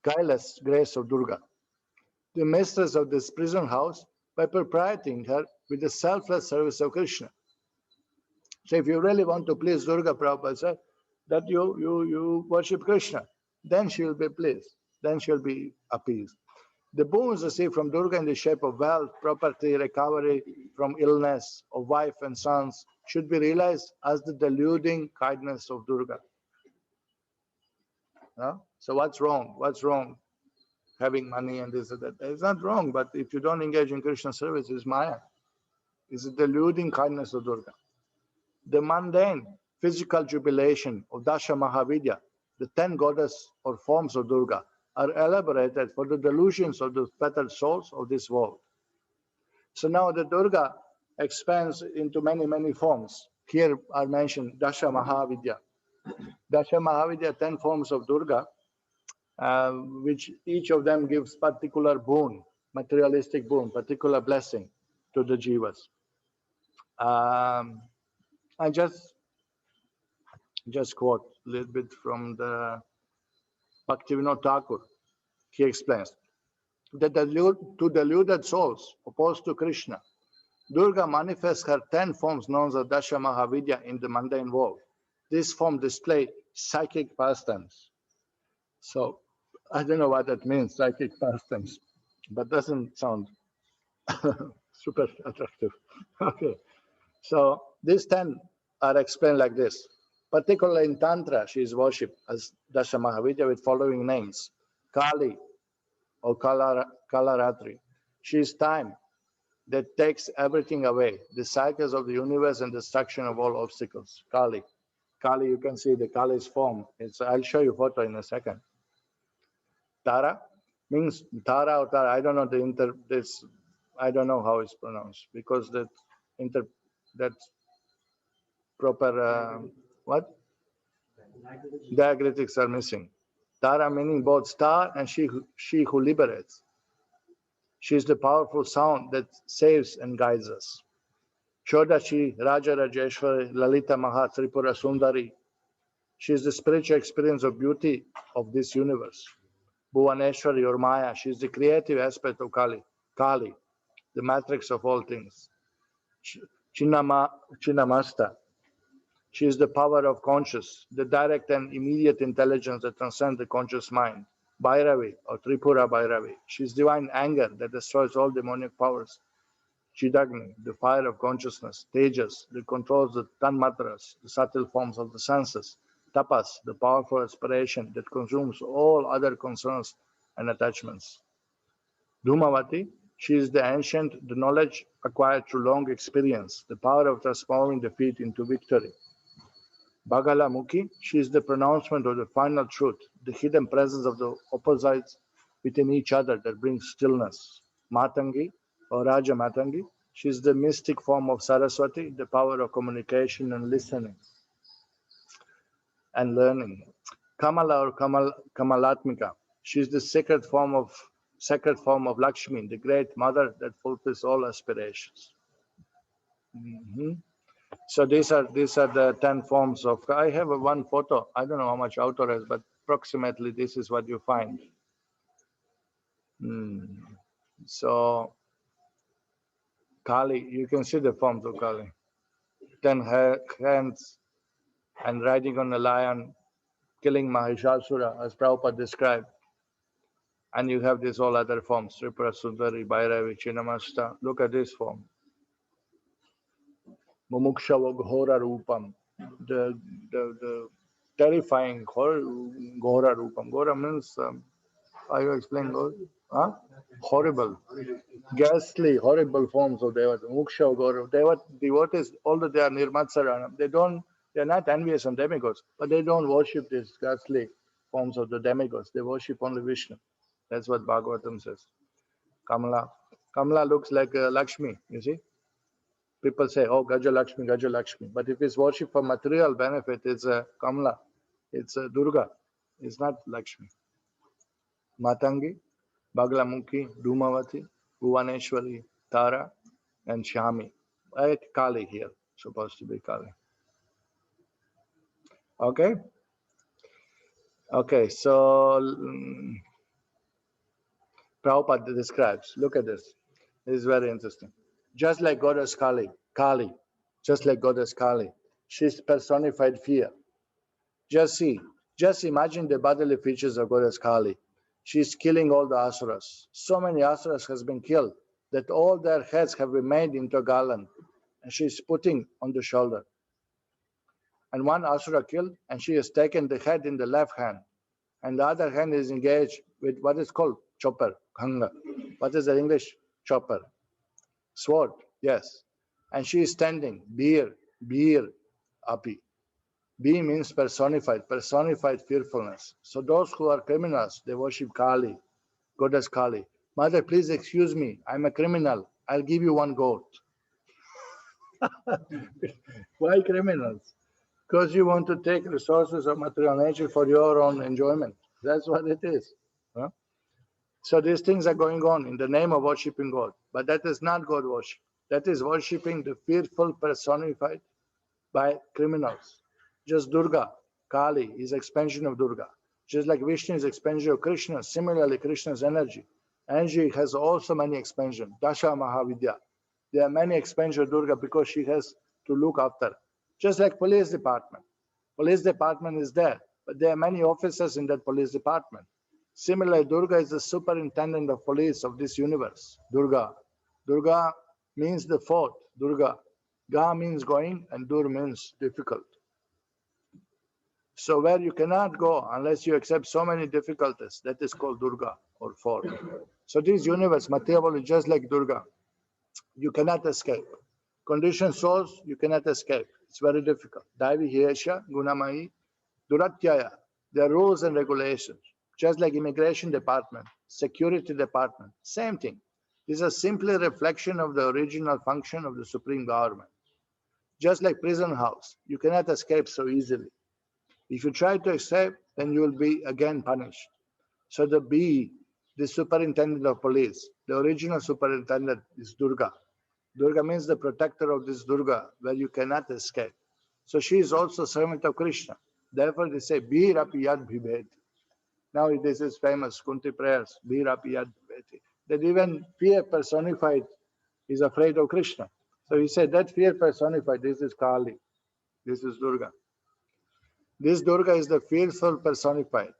guileless grace of Durga, the mistress of this prison house, by proprieting her with the selfless service of Krishna. So if you really want to please Durga, Prabhupada said, that you worship Krishna, then she will be pleased, then she will be appeased. The boons received from Durga in the shape of wealth, property, recovery from illness, of wife and sons, should be realized as the deluding kindness of Durga. So what's wrong? What's wrong? Having money and this and that. It's not wrong, but if you don't engage in Krishna service, it's Maya. It's the deluding kindness of Durga. The mundane physical jubilation of Dasha Mahavidya, the 10 goddess or forms of Durga, are elaborated for the delusions of the fettered souls of this world. So now the Durga expands into many, many forms. Here are mentioned Dasha Mahavidya. Dasha Mahavidya, 10 forms of Durga, which each of them gives particular boon, materialistic boon, particular blessing to the jivas. I just quote a little bit from the Bhaktivinoda Thakur. He explains that to deluded souls opposed to Krishna, Durga manifests her 10 forms known as Dasha Mahavidya in the mundane world. This form display psychic pastimes. So I don't know what that means, psychic pastimes, but doesn't sound super attractive. Okay, so these 10 are explained like this. Particularly in Tantra, she is worshipped as Dasha Mahavidya with following names. Kali or Kalaratri. She is time that takes everything away, the cycles of the universe and destruction of all obstacles. Kali. Kali, you can see the Kali's form. I'll show you a photo in a second. Tara means Tara or Tara. I don't know I don't know how it's pronounced because that proper what? Diacritics are missing. Tara meaning both star and she who liberates. She is the powerful sound that saves and guides us. Shodashi, Raja Rajeshwari, Lalita Maha, Tripura Sundari. She is the spiritual experience of beauty of this universe. Bhuvaneshwari or Maya, she is the creative aspect of Kali. Kali, the matrix of all things. Chinnamasta, she is the power of conscious, the direct and immediate intelligence that transcends the conscious mind. Bhairavi or Tripura Bhairavi, she is divine anger that destroys all demonic powers. Chidagni, the fire of consciousness. Tejas, that controls the tanmatras, the subtle forms of the senses. Tapas, the powerful aspiration that consumes all other concerns and attachments. Dhumavati, she is the ancient, the knowledge acquired through long experience, the power of transforming defeat into victory. Bhagalamukhi, she is the pronouncement of the final truth, the hidden presence of the opposites within each other that brings stillness. Matangi, or Raja Matangi, she is the mystic form of Saraswati, the power of communication and listening and learning. Kamala or Kamalatmika, she is the sacred form of Lakshmi, the great mother that fulfills all aspirations. So these are the 10 forms of. I have one photo. I don't know how much author has, but approximately this is what you find. So Kali, you can see the forms of Kali. 10 hands and riding on a lion, killing Mahishasura, as Prabhupada described. And you have these all other forms, Tripura Sundari, Bhairavi, Chinnamasta. Look at this form. Mumukshava Ghora Rupam, the terrifying Ghora Rupam. Ghora means, how you explain Ghora? Huh? horrible, ghastly, horrible forms of Devata. Muksha, Gaurav. Devotees, although they are Nirmatsaranam, they're not envious on demigods, but they don't worship these ghastly forms of the demigods. They worship only Vishnu. That's what Bhagavatam says. Kamala. Kamala looks like Lakshmi, you see. People say, oh, Gaja Lakshmi, Gaja Lakshmi. But if it's worship for material benefit, it's Kamala. It's Durga. It's not Lakshmi. Matangi, Baglamukhi, Dhumavati, Bhuvaneshwari, Tara, and Shami. Kali here, supposed to be Kali. Okay? Okay, so Prabhupada describes, look at this. This is very interesting. Just like Goddess Kali, just like Goddess Kali, she's personified fear. Just imagine the bodily features of Goddess Kali. She's killing all the asuras. So many asuras has been killed that all their heads have been made into a garland, and she's putting on the shoulder. And one asura killed, and she has taken the head in the left hand, and the other hand is engaged with what is called chopper, khanga. What is the English chopper? Sword, yes. And she is standing, beer, api. Be means personified fearfulness. So those who are criminals, they worship Kali, Goddess Kali. Mother, please excuse me, I'm a criminal. I'll give you one goat. Why criminals? Because you want to take resources of material nature for your own enjoyment. That's what it is. Huh? So these things are going on in the name of worshipping God. But that is not God worship. That is worshipping the fearful personified by criminals. Just Durga, Kali is expansion of Durga. Just like Vishnu is expansion of Krishna, similarly Krishna's energy. Energy has also many expansions. Dasha Mahavidya. There are many expansions of Durga because she has to look after. Just like police department. Police department is there, but there are many officers in that police department. Similarly, Durga is the superintendent of police of this universe. Durga. Durga means the fourth. Durga. Ga means going and Dur means difficult. So where you cannot go unless you accept so many difficulties, that is called Durga or fourth. So this universe, material is just like Durga. You cannot escape. Conditioned souls, you cannot escape. It's very difficult. Daivi Hiyesha, Gunamayi, Duratyaya. There are rules and regulations. Just like immigration department, security department, same thing. These are simply a reflection of the original function of the supreme government. Just like prison house, you cannot escape so easily. If you try to escape, then you will be again punished. So the superintendent of police, the original superintendent is Durga. Durga means the protector of this Durga, where you cannot escape. So she is also servant of Krishna. Therefore they say, Bir api yad bhibheti. Now this is famous Kunti prayers, Bir api yad bhibheti. That even fear personified is afraid of Krishna. So he said that fear personified, this is Kali, this is Durga. This Durga is the fearful personified,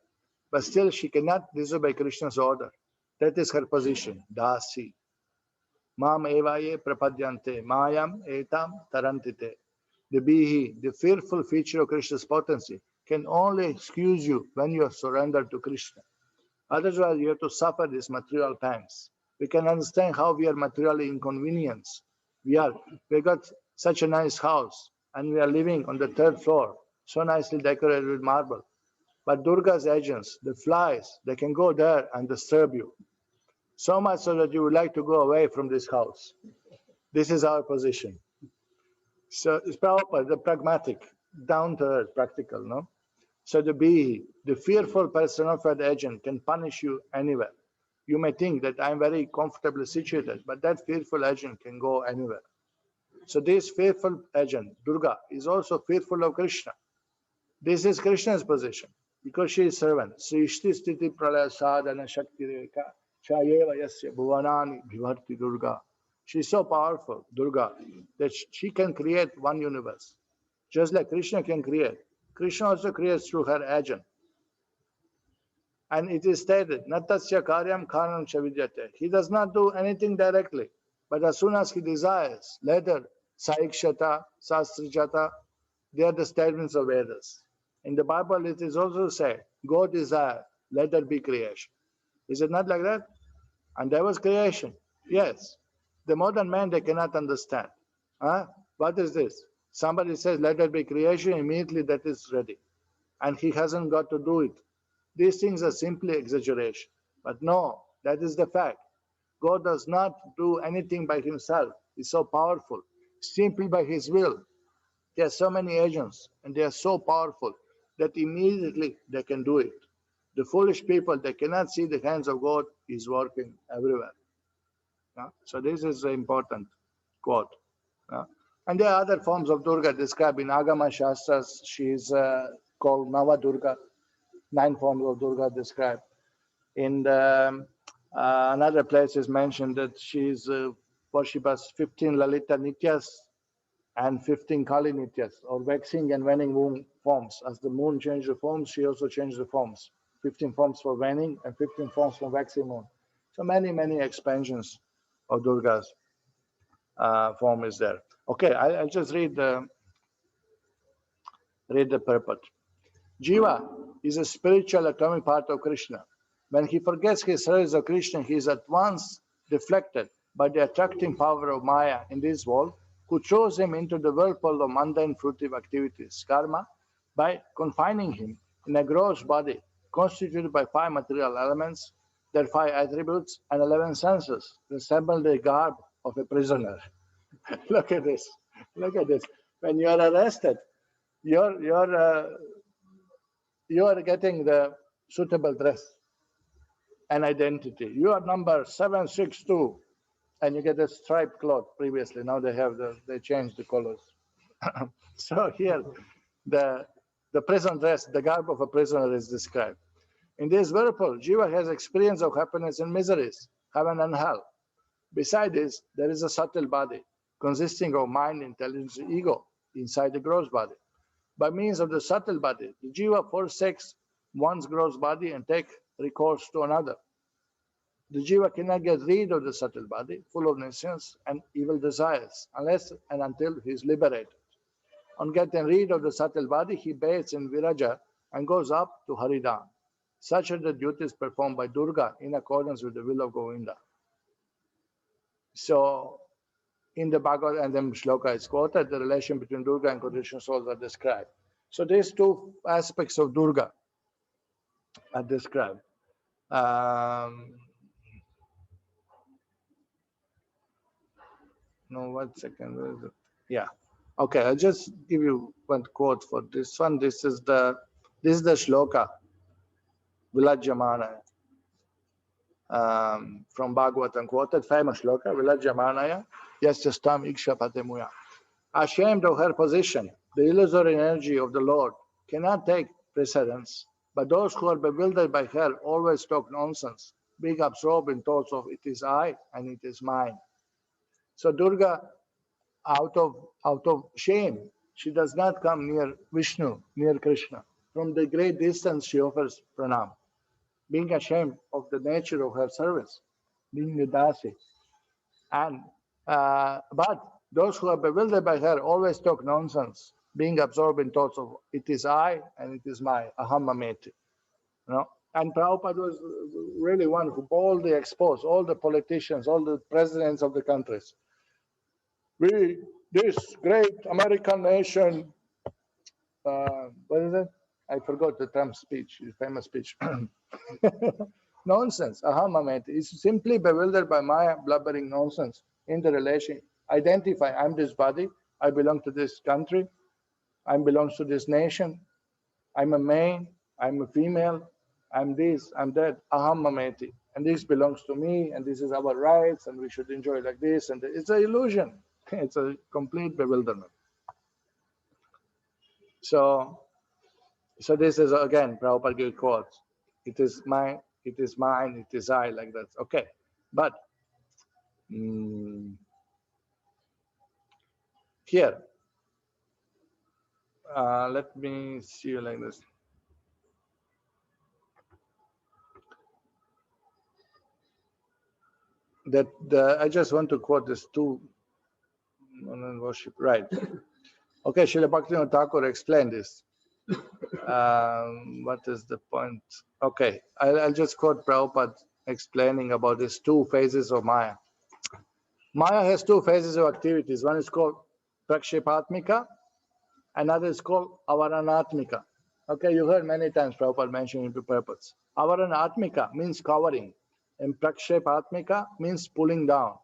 but still she cannot disobey Krishna's order. That is her position, Dasi. Mam evaye prapadyante, mayam etam tarantite. The Bihi, the fearful feature of Krishna's potency, can only excuse you when you are surrendered to Krishna. Otherwise, you have to suffer these material pangs. We can understand how we are materially inconvenienced. We got such a nice house, and we are living on the third floor, so nicely decorated with marble. But Durga's agents, the flies, they can go there and disturb you. So much so that you would like to go away from this house. This is our position. So it's Prabhupada, the pragmatic, down to earth, practical, no? So the fearful personified agent can punish you anywhere. You may think that I'm very comfortably situated, but that fearful agent can go anywhere. So this fearful agent, Durga, is also fearful of Krishna. This is Krishna's position, because she is servant. Srishti Sthiti Pralaya Sadhana Shakti Reka Chayeva Yasya Bhuvanani Bhivarti Durga. She's so powerful, Durga, that she can create one universe. Just like Krishna can create. Krishna also creates through her agent. And it is stated, Natasya Karyam Karanam Chavidyate. He does not do anything directly. But as soon as he desires, later, Saikshata, Sastrijata, they are the statements of Vedas. In the Bible, it is also said, God desire, let there be creation. Is it not like that? And there was creation. Yes. The modern man, they cannot understand. Huh? What is this? Somebody says, let there be creation, immediately that is ready. And he hasn't got to do it. These things are simply exaggeration. But no, that is the fact. God does not do anything by himself. He's so powerful, simply by his will. There are so many agents, and they are so powerful that immediately they can do it. The foolish people, they cannot see the hands of God is working everywhere. So this is an important quote. And there are other forms of Durga described in Agama Shastras. She is called Nava Durga. 9 forms of Durga described. In the, another place is mentioned that she is worshipped as 15 Lalita Nityas and 15 Kali Nityas, or waxing and waning moon forms. As the moon changed the forms, she also changed the forms. 15 forms for waning and 15 forms for waxing moon. So many expansions of Durga's form is there. Okay, I'll just read the purport. Jiva is a spiritual atomic part of Krishna. When he forgets his service of Krishna, he is at once deflected by the attracting power of Maya in this world, who throws him into the whirlpool of mundane fruitive activities, karma, by confining him in a gross body constituted by 5 material elements, their 5 attributes, and 11 senses, resemble the garb of a prisoner. Look at this. Look at this. When you are arrested, you are getting the suitable dress and identity. You are number 762, and you get a striped cloth. Previously, now they changed the colors. So here, the prison dress, the garb of a prisoner is described. In this whirlpool, Jiva has experience of happiness and miseries, heaven and hell. Beside this, there is a subtle body consisting of mind, intelligence, ego inside the gross body. By means of the subtle body, the Jiva forsakes one's gross body and take recourse to another. The Jiva cannot get rid of the subtle body, full of nations and evil desires, unless and until he is liberated. On getting rid of the subtle body, he bathes in Viraja and goes up to Haridhan. Such are the duties performed by Durga in accordance with the will of Govinda. So, in the Bhagavad and then Shloka is quoted, the relation between Durga and conditioned souls are described. So these 2 aspects of Durga are described. No, 1 second. Where is it? Yeah. Okay, I'll just give you one quote for this one. This is the Shloka, Vilajyamanaya, from Bhagavatam, quoted, famous Shloka, Vilajyamanaya, Yasyastam Ikshapatemuya. Ashamed of her position, the illusory energy of the Lord cannot take precedence, but those who are bewildered by her always talk nonsense, being absorbed in thoughts of it is I and it is mine. So Durga, out of shame, she does not come near Vishnu, near Krishna. From the great distance, she offers pranam, being ashamed of the nature of her service, being a dasi. And but those who are bewildered by her always talk nonsense, being absorbed in thoughts of it is I and it is my aham mameti. And Prabhupada was really one who boldly exposed all the politicians, all the presidents of the countries. This great American nation, what is it? I forgot the Trump speech, his famous speech. Nonsense. Ahamameti is simply bewildered by Maya, blubbering nonsense in the relation. Identify, I'm this body, I belong to this country, I belong to this nation, I'm a male, I'm a female, I'm this, I'm that, Ahamameti. And this belongs to me, and this is our rights, and we should enjoy like this. And it's an illusion. It's a complete bewilderment. So this is again Prabhupada gave quotes. It is mine, it is mine, it is I, like that. Okay, but here, let me see you like this. I just want to quote this too. Worship, right? Okay, Srila Bhaktivinoda Thakur explained this. What is the point? Okay, I'll just quote Prabhupada explaining about these two phases of Maya. Maya has two phases of activities. One is called Prakshepatmika, another is called Avaranatmika. Okay, you heard many times Prabhupada mentioning into purpose. Avaranatmika means covering, and Prakshepatmika means pulling down.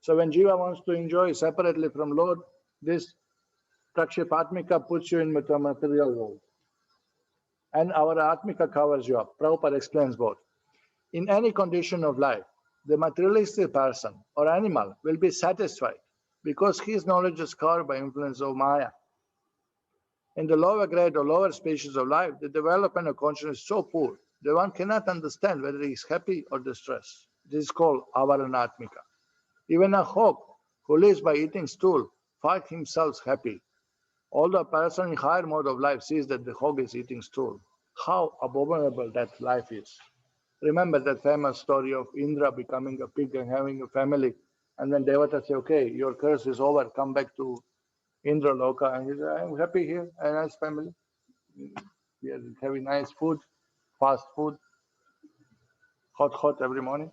So when Jiva wants to enjoy separately from Lord, this Prakshepatmika puts you in the material world. And Avaranatmika covers you up. Prabhupada explains both. In any condition of life, the materialistic person or animal will be satisfied because his knowledge is covered by influence of Maya. In the lower grade or lower species of life, the development of consciousness is so poor that one cannot understand whether he is happy or distressed. This is called Avaranatmika. Even a hawk who lives by eating stool finds himself happy. Although a person in higher mode of life sees that the hawk is eating stool, how abominable that life is. Remember that famous story of Indra becoming a pig and having a family. And when Devata say, okay, your curse is over, come back to Indra Loka. And he said, I'm happy here, a nice family. We are having nice food, fast food, hot every morning.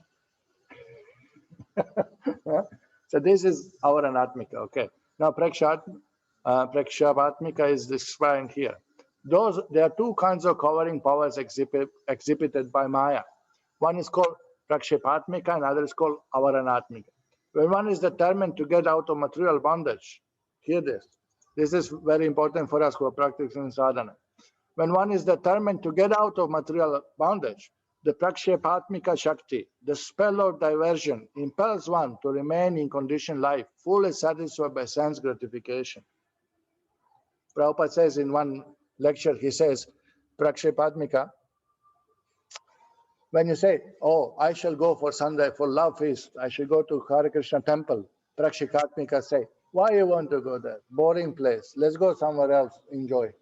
So this is our Anatmika, okay. Now Prakshapatmika is described here. There are two kinds of covering powers exhibited by Maya. One is called Prakshepatmika and another is called Avaranatmika. When one is determined to get out of material bondage, hear this. This is very important for us who are practicing sadhana. When one is determined to get out of material bondage, the Prakshepatmika Shakti, the spell of diversion, impels one to remain in conditioned life, fully satisfied by sense gratification. Prabhupada says in one lecture, he says, Prakshepatmika, when you say, oh, I shall go for Sunday, for love feast, I shall go to Hare Krishna temple, Prakshepatmika say, why you want to go there? Boring place. Let's go somewhere else, enjoy.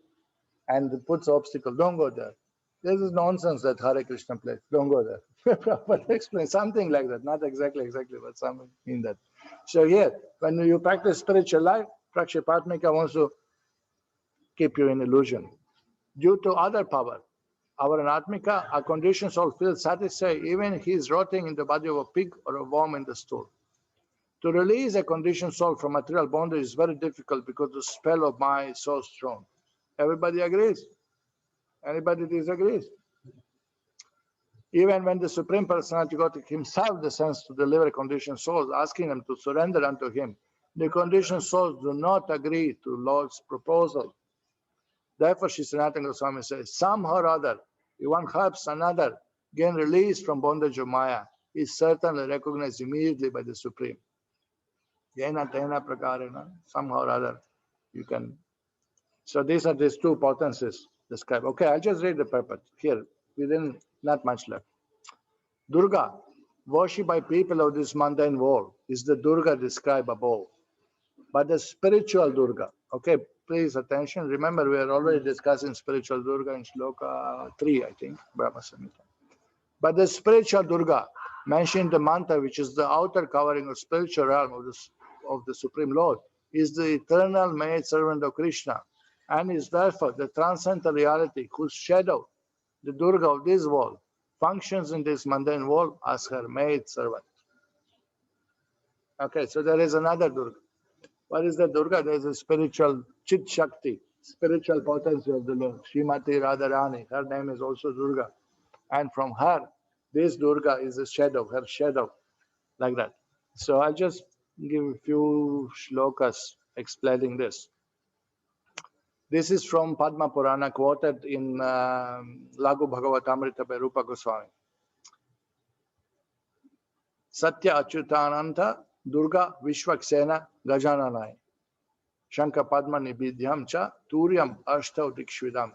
And puts obstacle, don't go there. This is nonsense, that Hare Krishna place, don't go there. Prabhupada explains something like that, not exactly, but something in that. So here, when you practice spiritual life, Prakshepatmika wants to keep you in illusion. Due to other power, our Anatmika, a conditioned soul feels satisfied even if he is rotting in the body of a pig or a worm in the stool. To release a conditioned soul from material bondage is very difficult because the spell of Maya is so strong. Everybody agrees? Anybody disagrees? Even when the Supreme Personality got himself the sense to deliver conditioned souls, asking them to surrender unto him, the conditioned souls do not agree to Lord's proposal. Therefore, Sri Sanatana Goswami says, somehow or other, if one helps another gain release from bondage of Maya, is certainly recognized immediately by the Supreme. Yena tena prakarena, somehow or other, you can. So these are these two potencies described. Okay, I'll just read the purport here. Within not much left. Durga, worshipped by people of this mundane world, is the Durga described above. But the spiritual Durga, okay, please attention. Remember, we are already discussing spiritual Durga in Shloka 3, I think, Brahma-saṁhitā. But the spiritual Durga, mentioned in the mantra, which is the outer covering of spiritual realm of the Supreme Lord, is the eternal maid servant of Krishna, and is therefore the transcendental reality whose shadow, the Durga of this world, functions in this mundane world as her maid servant. Okay, so there is another Durga. What is the Durga? There is a spiritual Chit Shakti, spiritual potency of the Lord, Srimati Radharani. Her name is also Durga. And from her, this Durga is a shadow, her shadow, like that. So I'll just give a few shlokas explaining this. This is from Padma Purana, quoted in Lagu Bhagavatamrita by Rupa Goswami. Satya Achyutananta Durga Vishwaksena Gajananai Shankha Padma Nibidhyam Cha Turyam Ashtav Dikshvidam.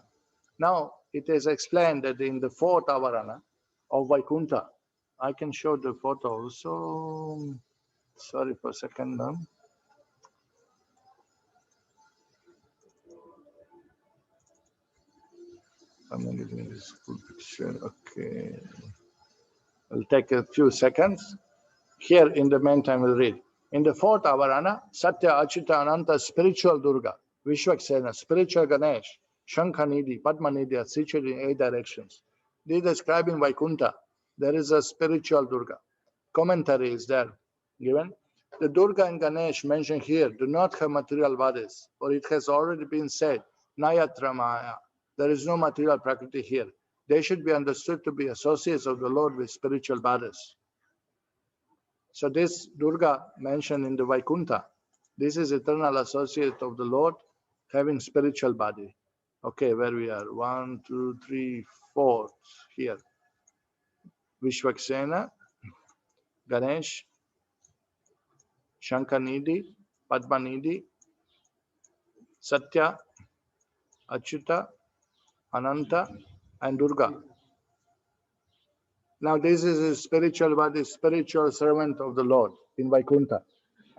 Now it is explained that in the fourth avarana of Vaikuntha, I can show the photo also. Sorry for a second. I'm not getting this full picture. Okay. It'll take a few seconds. Here in the meantime, we'll read. In the fourth avarana, Satya Achyuta Ananta spiritual Durga, Vishwaksena, spiritual Ganesh, Shankhanidhi, Padmanidhi are situated in 8 directions. They describe in Vaikuntha there is a spiritual Durga. Commentary is there given. The Durga and Ganesh mentioned here do not have material bodies, for it has already been said, Nayatra Maya. There is no material prakriti here. They should be understood to be associates of the Lord with spiritual bodies. So this Durga mentioned in the Vaikuntha, this is eternal associate of the Lord having spiritual body. Okay, where we are? 1, 2, 3, 4 here. Vishwaksena, Ganesh, Shankanidhi, Padmanidhi, Satya, Achyuta, Ananta, and Durga. Now this is a spiritual body, spiritual servant of the Lord in Vaikuntha.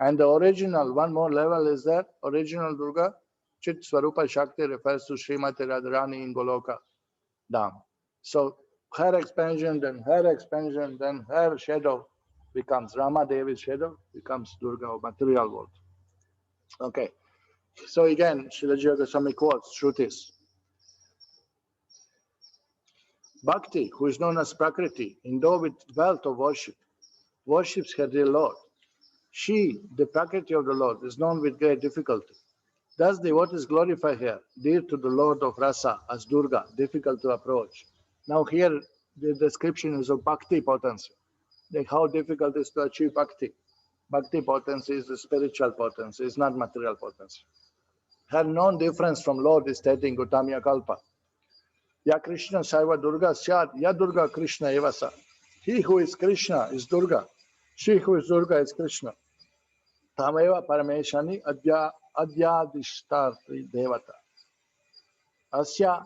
And the original, one more level is that original Durga, Chit Swarupa Shakti refers to Srimati Radharani in Goloka Dham. So her expansion, then her shadow becomes Rama-devi's shadow, becomes Durga of material world. Okay. So again, Srilaji Yoga Swami quotes Shrutis. Bhakti, who is known as Prakriti, endowed with wealth of worship, worships her dear Lord. She, the Prakriti of the Lord, is known with great difficulty. Thus, devotees glorify her, dear to the Lord of Rasa, as Durga, difficult to approach. Now here, the description is of Bhakti potency, like how difficult it is to achieve Bhakti. Bhakti potency is the spiritual potency, it's not material potency. Her known difference from Lord is stated in Gautamya Kalpa. Ya Krishna Saiva Durga Syat, Ya Durga Krishna Evasa. He who is Krishna is Durga. She who is Durga is Krishna. Tameva Parameshani Adyadishtarti Devata. Asya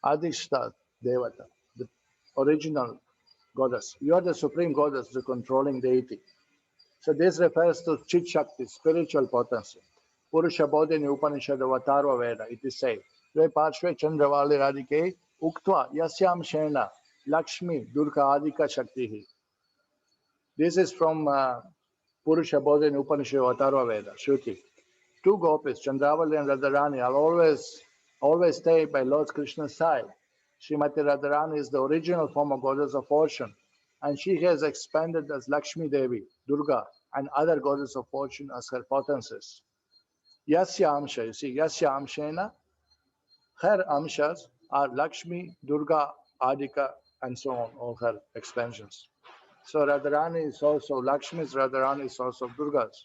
Adishtat Devata, the original goddess. You are the supreme goddess, the controlling deity. So this refers to Chit Shakti, spiritual potency. Purusha Bodhini Upanishad Avatarva Veda, it is said. Dve Parshve Chandravali Radike Uktva Yasyam Shena Lakshmi Durga Adika Shaktihi. This is from Purusha Bodhini Upanishad Avatarva Veda, Shruti. Two gopis, Chandravali and Radharani, are always stay by Lord Krishna's side. Srimati Radharani is the original form of goddess of fortune, and she has expanded as Lakshmi Devi, Durga, and other goddess of fortune as her potencies. Yasya Amsha, you see, Yasya Amshena, her Amshas are Lakshmi, Durga, Adika, and so on, all her expansions. So Radharani is also Lakshmi's, Radharani is also Durga's.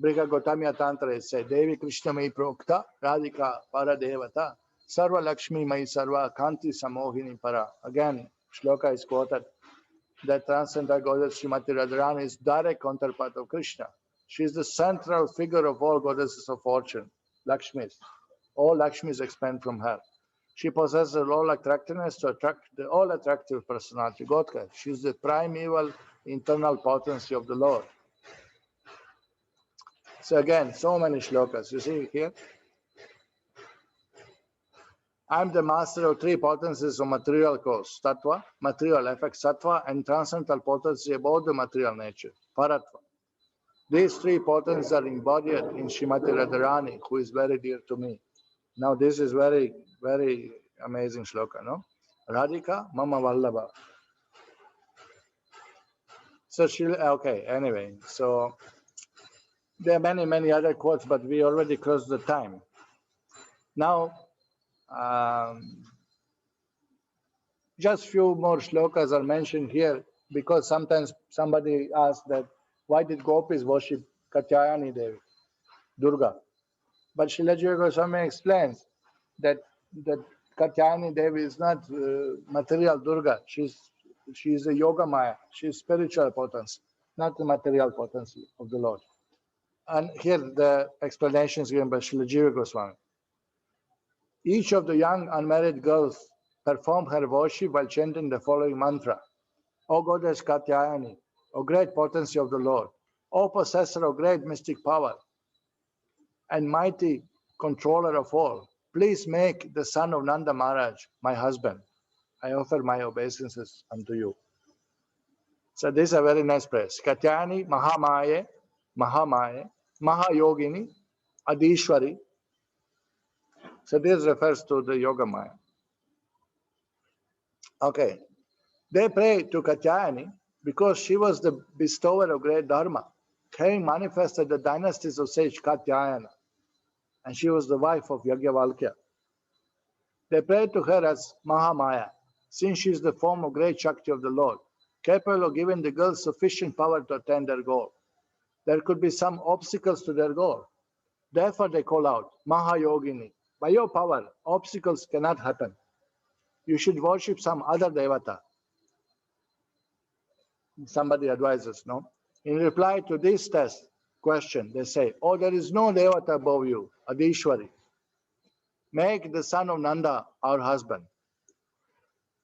Briga Gautamya Tantra is said, Devi Krishna Mai Prokta, Radhika Para Devata, Sarva Lakshmi Mai Sarva Kanti Samohini Para. Again, Shloka is quoted that transcendental goddess Srimati Radharani is direct counterpart of Krishna. She is the central figure of all goddesses of fortune, Lakshmis. All Lakshmis expand from her. She possesses all attractiveness to attract the all attractive personality, Godhead. She is the primeval internal potency of the Lord. So again, so many shlokas. You see here? I am the master of three potencies of material cause, tattva, material effect, sattva, and transcendental potency about the material nature, paratva. These three potencies are embodied in Srimati Radharani, who is very dear to me. Now this is very, very amazing shloka, no? Radhika Mama Vallabha. So she, okay, anyway, so there are many other quotes, but we already crossed the time. Now, just few more shlokas are mentioned here because sometimes somebody asks that why did gopis worship Katyayani Devi, Durga? But Srilaji Yoga Goswami explains that Katyayani Devi is not material Durga. She's a yoga maya. She's spiritual potency, not the material potency of the Lord. And here the explanation is given by Srilaji Yoga Goswami. Each of the young unmarried girls performed her worship while chanting the following mantra. O Goddess Katyayani, O great potency of the Lord, O possessor of great mystic power, and mighty controller of all, please make the son of Nanda Maharaj my husband. I offer my obeisances unto you. So this is a very nice praise. Katyayani Mahamaye, Mahayogini, Adishwari. So this refers to the Yoga Maya. Okay. They pray to Katyayani because she was the bestower of great dharma, having manifested the dynasties of sage Katyayana, and she was the wife of Yajnavalkya. They pray to her as Mahamaya, since she is the form of great Shakti of the Lord, capable of giving the girls sufficient power to attain their goal. There could be some obstacles to their goal. Therefore, they call out, Mahayogini. By your power, obstacles cannot happen. You should worship some other devata. Somebody advises, no? In reply to this question, they say, oh, there is no devata above you, Adishwari. Make the son of Nanda our husband.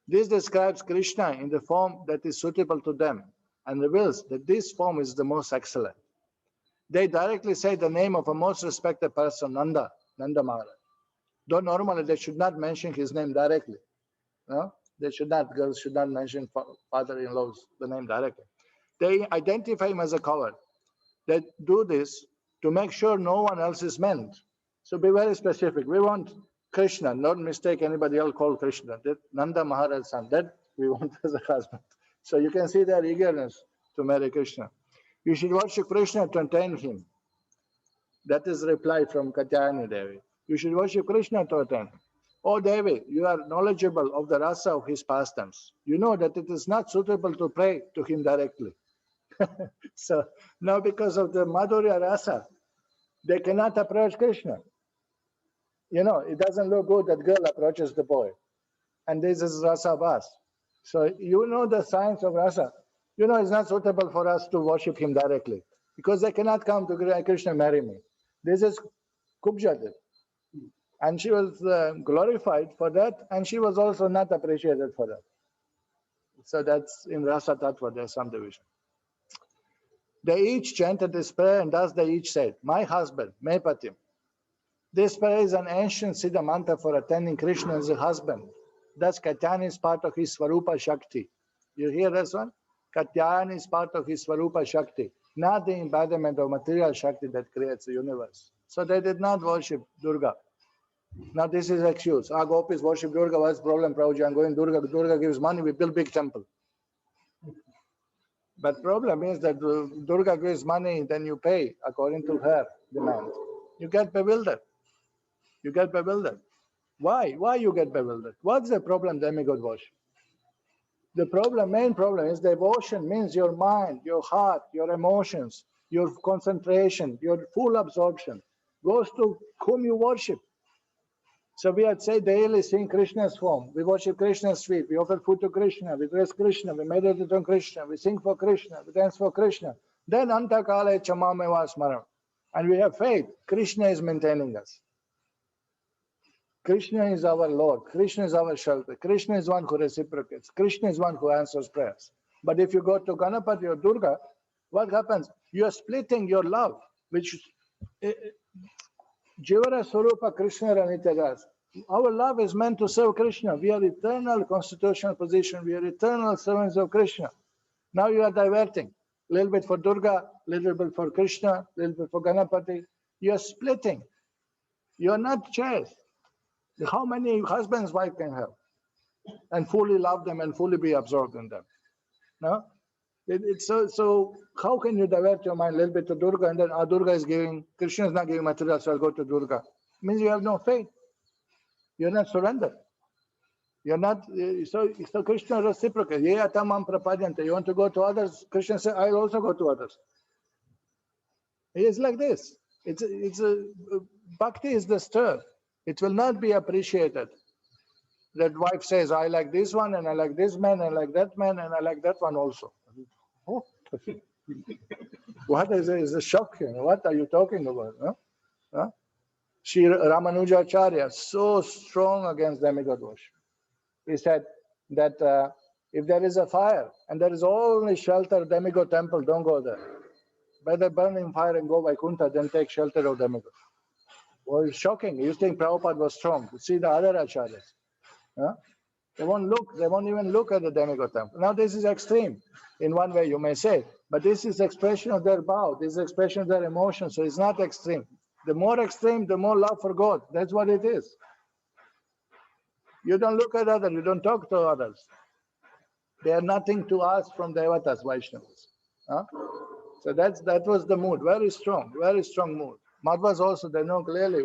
This describes Krishna in the form that is suitable to them and reveals that this form is the most excellent. They directly say the name of a most respected person, Nanda Maharaj. Though normally they should not mention his name directly. No? Girls should not mention father-in-law's the name directly. They identify him as a coward. They do this to make sure no one else is meant. So be very specific. We want Krishna, not mistake anybody else called Krishna. That Nanda Maharaj's son, that we want as a husband. So you can see their eagerness to marry Krishna. You should worship Krishna to attain him. That is reply from Katyayani Devi. You should worship Krishna to attain him. Oh Devi, you are knowledgeable of the rasa of his pastimes. You know that it is not suitable to pray to him directly. So now because of the Madhurya rasa, they cannot approach Krishna. You know, it doesn't look good that girl approaches the boy. And this is rasa vas. So you know the science of rasa. You know it's not suitable for us to worship him directly. Because they cannot come to Krishna, marry me. This is Kubjadev. And she was glorified for that, and she was also not appreciated for that. So that's in Rasa Tattva, there's some division. They each chanted this prayer, and thus they each said, my husband, Mepatim. This prayer is an ancient Siddha mantra for attending Krishna as a husband. Thus Katyayani is part of his Swarupa Shakti. You hear this one? Katyayani is part of his Swarupa Shakti, not the embodiment of material Shakti that creates the universe. So they did not worship Durga. Now this is excuse. Our gopis worship Durga. What's the problem, Prabhuji? I'm going Durga. Durga gives money. We build big temple. But problem is that Durga gives money, then you pay according to her demand. You get bewildered. You get bewildered. Why? Why you get bewildered? What's the problem demigod worship? The main problem is devotion means your mind, your heart, your emotions, your concentration, your full absorption goes to whom you worship. So we had say daily sing Krishna's form. We worship Krishna's feet. We offer food to Krishna. We dress Krishna. We meditate on Krishna. We sing for Krishna. We dance for Krishna. Then anta kale chamameva smaram. And we have faith. Krishna is maintaining us. Krishna is our Lord. Krishna is our shelter. Krishna is one who reciprocates. Krishna is one who answers prayers. But if you go to Ganapati or Durga, what happens? You are splitting your love, which Jivara Swarupa Krishna Ranitadas. Our love is meant to serve Krishna. We are eternal constitutional position. We are eternal servants of Krishna. Now you are diverting. A little bit for Durga, a little bit for Krishna, a little bit for Ganapati. You are splitting. You are not chaste. How many husbands wife can have? And fully love them and fully be absorbed in them. No? It's so how can you divert your mind a little bit to Durga and then Durga is giving, Krishna is not giving material, so I'll go to Durga. It means you have no faith. You're not surrendered. You're not, so Krishna reciprocates. Ye atamam prapadyante. You want to go to others, Krishna says, I'll also go to others. It's like this. Bhakti is the stir. It will not be appreciated. That wife says, I like this one, and I like this man, and I like that man, and I like that one also. Oh, what is it? It's a shock. What are you talking about? Huh? Sri Ramanujacharya, so strong against demigod worship. He said that if there is a fire and there is only shelter demigod temple, don't go there. Better burn in fire and go Vaikuntha than take shelter of demigod. Well, it's shocking. You think Prabhupada was strong. See the other acharyas. Huh? They won't even look at the demigod temple. Now this is extreme. In one way you may say, but this is expression of their vow. This is expression of their emotion. So it's not extreme. The more extreme, the more love for God. That's what it is. You don't look at others. You don't talk to others. They are nothing to ask from Devatas, Vaishnavas. Huh? So that was the mood, very strong mood. Madhvas also, they know clearly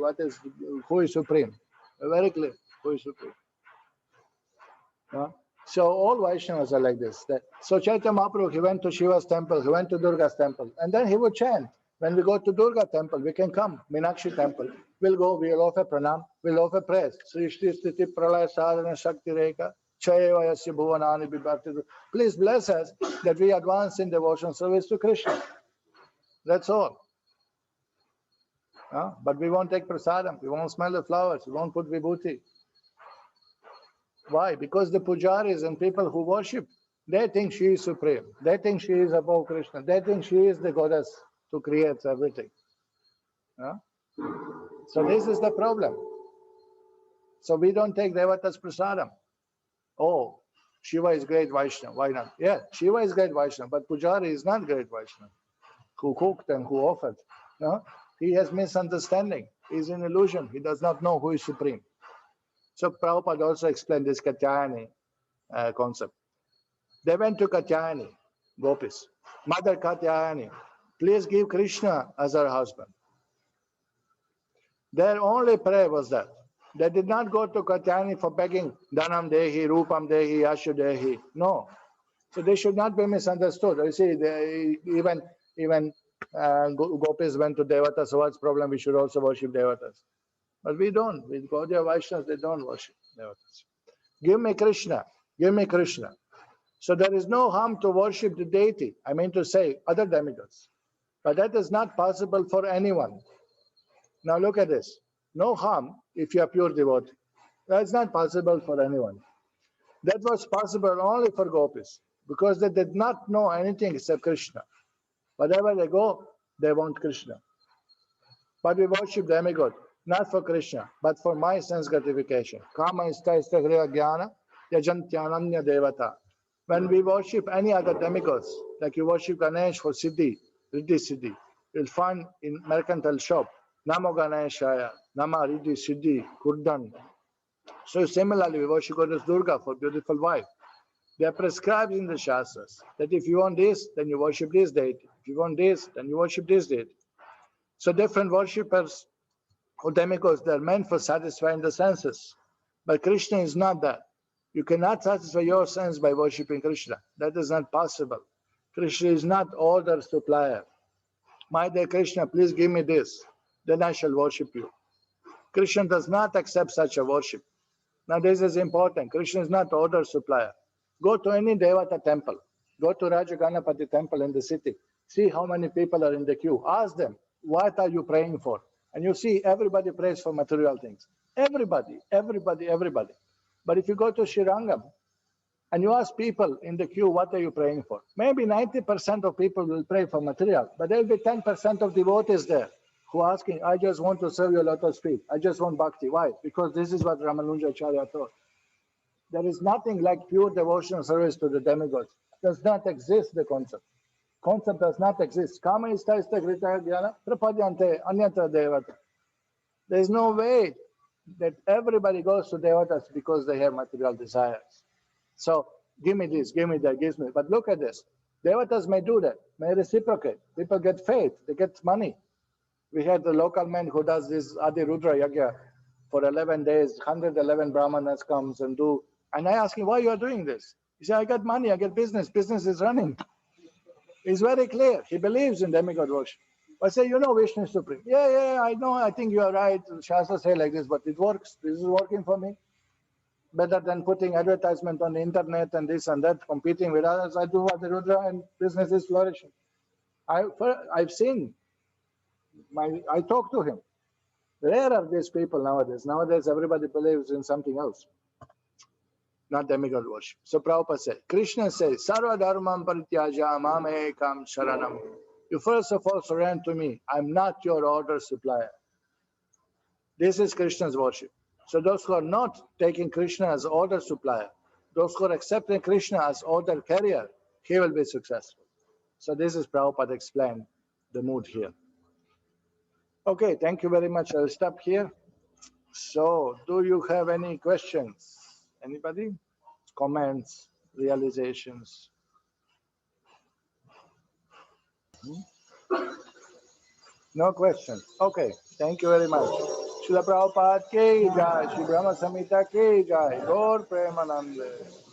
who is supreme. Very clear who is supreme. Huh? So all Vaishnavas are like this. So Chaitanya Mahaprabhu, he went to Shiva's temple, he went to Durga's temple, and then he would chant. When we go to Durga temple, we can come. Meenakshi temple, we'll go, we'll offer pranam, we'll offer praise. Srishti Sthiti Pralaya Sadhana Shakti Rekha, Chayeva Yasya Bhuvanani Bibhakti. Please bless us that we advance in devotion service to Krishna. That's all. But we won't take prasadam, we won't smell the flowers, we won't put vibhuti. Why? Because the pujaris and people who worship, they think she is supreme. They think she is above Krishna. They think she is the goddess who creates everything. So this is the problem. So we don't take Devatas prasadam. Oh, Shiva is great Vaishnava. Why not? Yeah, Shiva is great Vaishnava, but Pujari is not great Vaishnava. Who cooked and who offered. No? He has misunderstanding. He's in illusion. He does not know who is supreme. So Prabhupada also explained this Katyayani concept. They went to Katyayani, gopis. Mother Katyayani, please give Krishna as her husband. Their only prayer was that. They did not go to Katyayani for begging Dhanam Dehi, Rupam Dehi, Ashu Dehi. No. So they should not be misunderstood. You see, even gopis went to Devatas. So what's the problem? We should also worship Devatas. But we don't. With Gaudiya Vaishnavas, they don't worship Devatas. Give me Krishna. Give me Krishna. So there is no harm to worship the deity. I mean to say other demigods. But that is not possible for anyone. Now look at this. No harm if you are pure devotee. That's not possible for anyone. That was possible only for gopis because they did not know anything except Krishna. Wherever they go, they want Krishna. But we worship demigod, not for Krishna, but for my sense gratification. Kama ista griha jnana yajantyananya devata. When we worship any other demigods, like you worship Ganesh for Siddhi, Riddhi Siddhi, you'll find in mercantile shop, Namo Ganeshaya, Nama Riddhi Siddhi, Kurdan. So similarly, we worship Goddess Durga for beautiful wife. They are prescribed in the Shastras that if you want this, then you worship this deity. If you want this, then you worship this deity. So different worshippers or demigods, they are meant for satisfying the senses. But Krishna is not that. You cannot satisfy your sense by worshipping Krishna. That is not possible. Krishna is not order supplier. My dear Krishna, please give me this. Then I shall worship you. Krishna does not accept such a worship. Now this is important. Krishna is not order supplier. Go to any Devata temple. Go to Rajaganapati temple in the city. See how many people are in the queue. Ask them, what are you praying for? And you see everybody prays for material things. Everybody. But if you go to Srirangam and you ask people in the queue, what are you praying for? Maybe 90% of people will pray for material, but there will be 10% of devotees there who are asking, I just want to serve your lotus feet. I just want bhakti. Why? Because this is what Ramanujacharya taught. There is nothing like pure devotional service to the demigods. Does not exist, the concept. Concept does not exist. Kama ista grita dhyana prapadyante anyatra devata. There is no way that everybody goes to devatas because they have material desires. So give me this, give me that, give me. But look at this. Devatas may do that, may reciprocate. People get faith, they get money. We had the local man who does this Adi Rudra Yagya for 11 days, 111 Brahmanas comes and do. And I ask him, why you are doing this? He said, I got money, I get business is running. It's very clear. He believes in demigod worship. I say, you know Vishnu is supreme. Yeah, I know, I think you are right. Shastra say like this, but it works. This is working for me. Better than putting advertisement on the internet and this and that, competing with others. I do Adi Rudra and business is flourishing. I've seen, I talk to him. Rare are these people nowadays. Nowadays, everybody believes in something else, not demigod worship. So Prabhupada said, Krishna says, Sarva dharmam parityaja mam ekam sharanam. You first of all surrender to me. I'm not your order supplier. This is Krishna's worship. So those who are not taking Krishna as order supplier, those who are accepting Krishna as order carrier, he will be successful. So this is Prabhupada explained the mood here. Okay, thank you very much. I'll stop here. So, do you have any questions? Anybody? Comments? realizations. No question. Okay, thank you very much. Srila Prabhupada ki jai, Shri Brahma-saṁhitā ki jai, Gaur Premanande.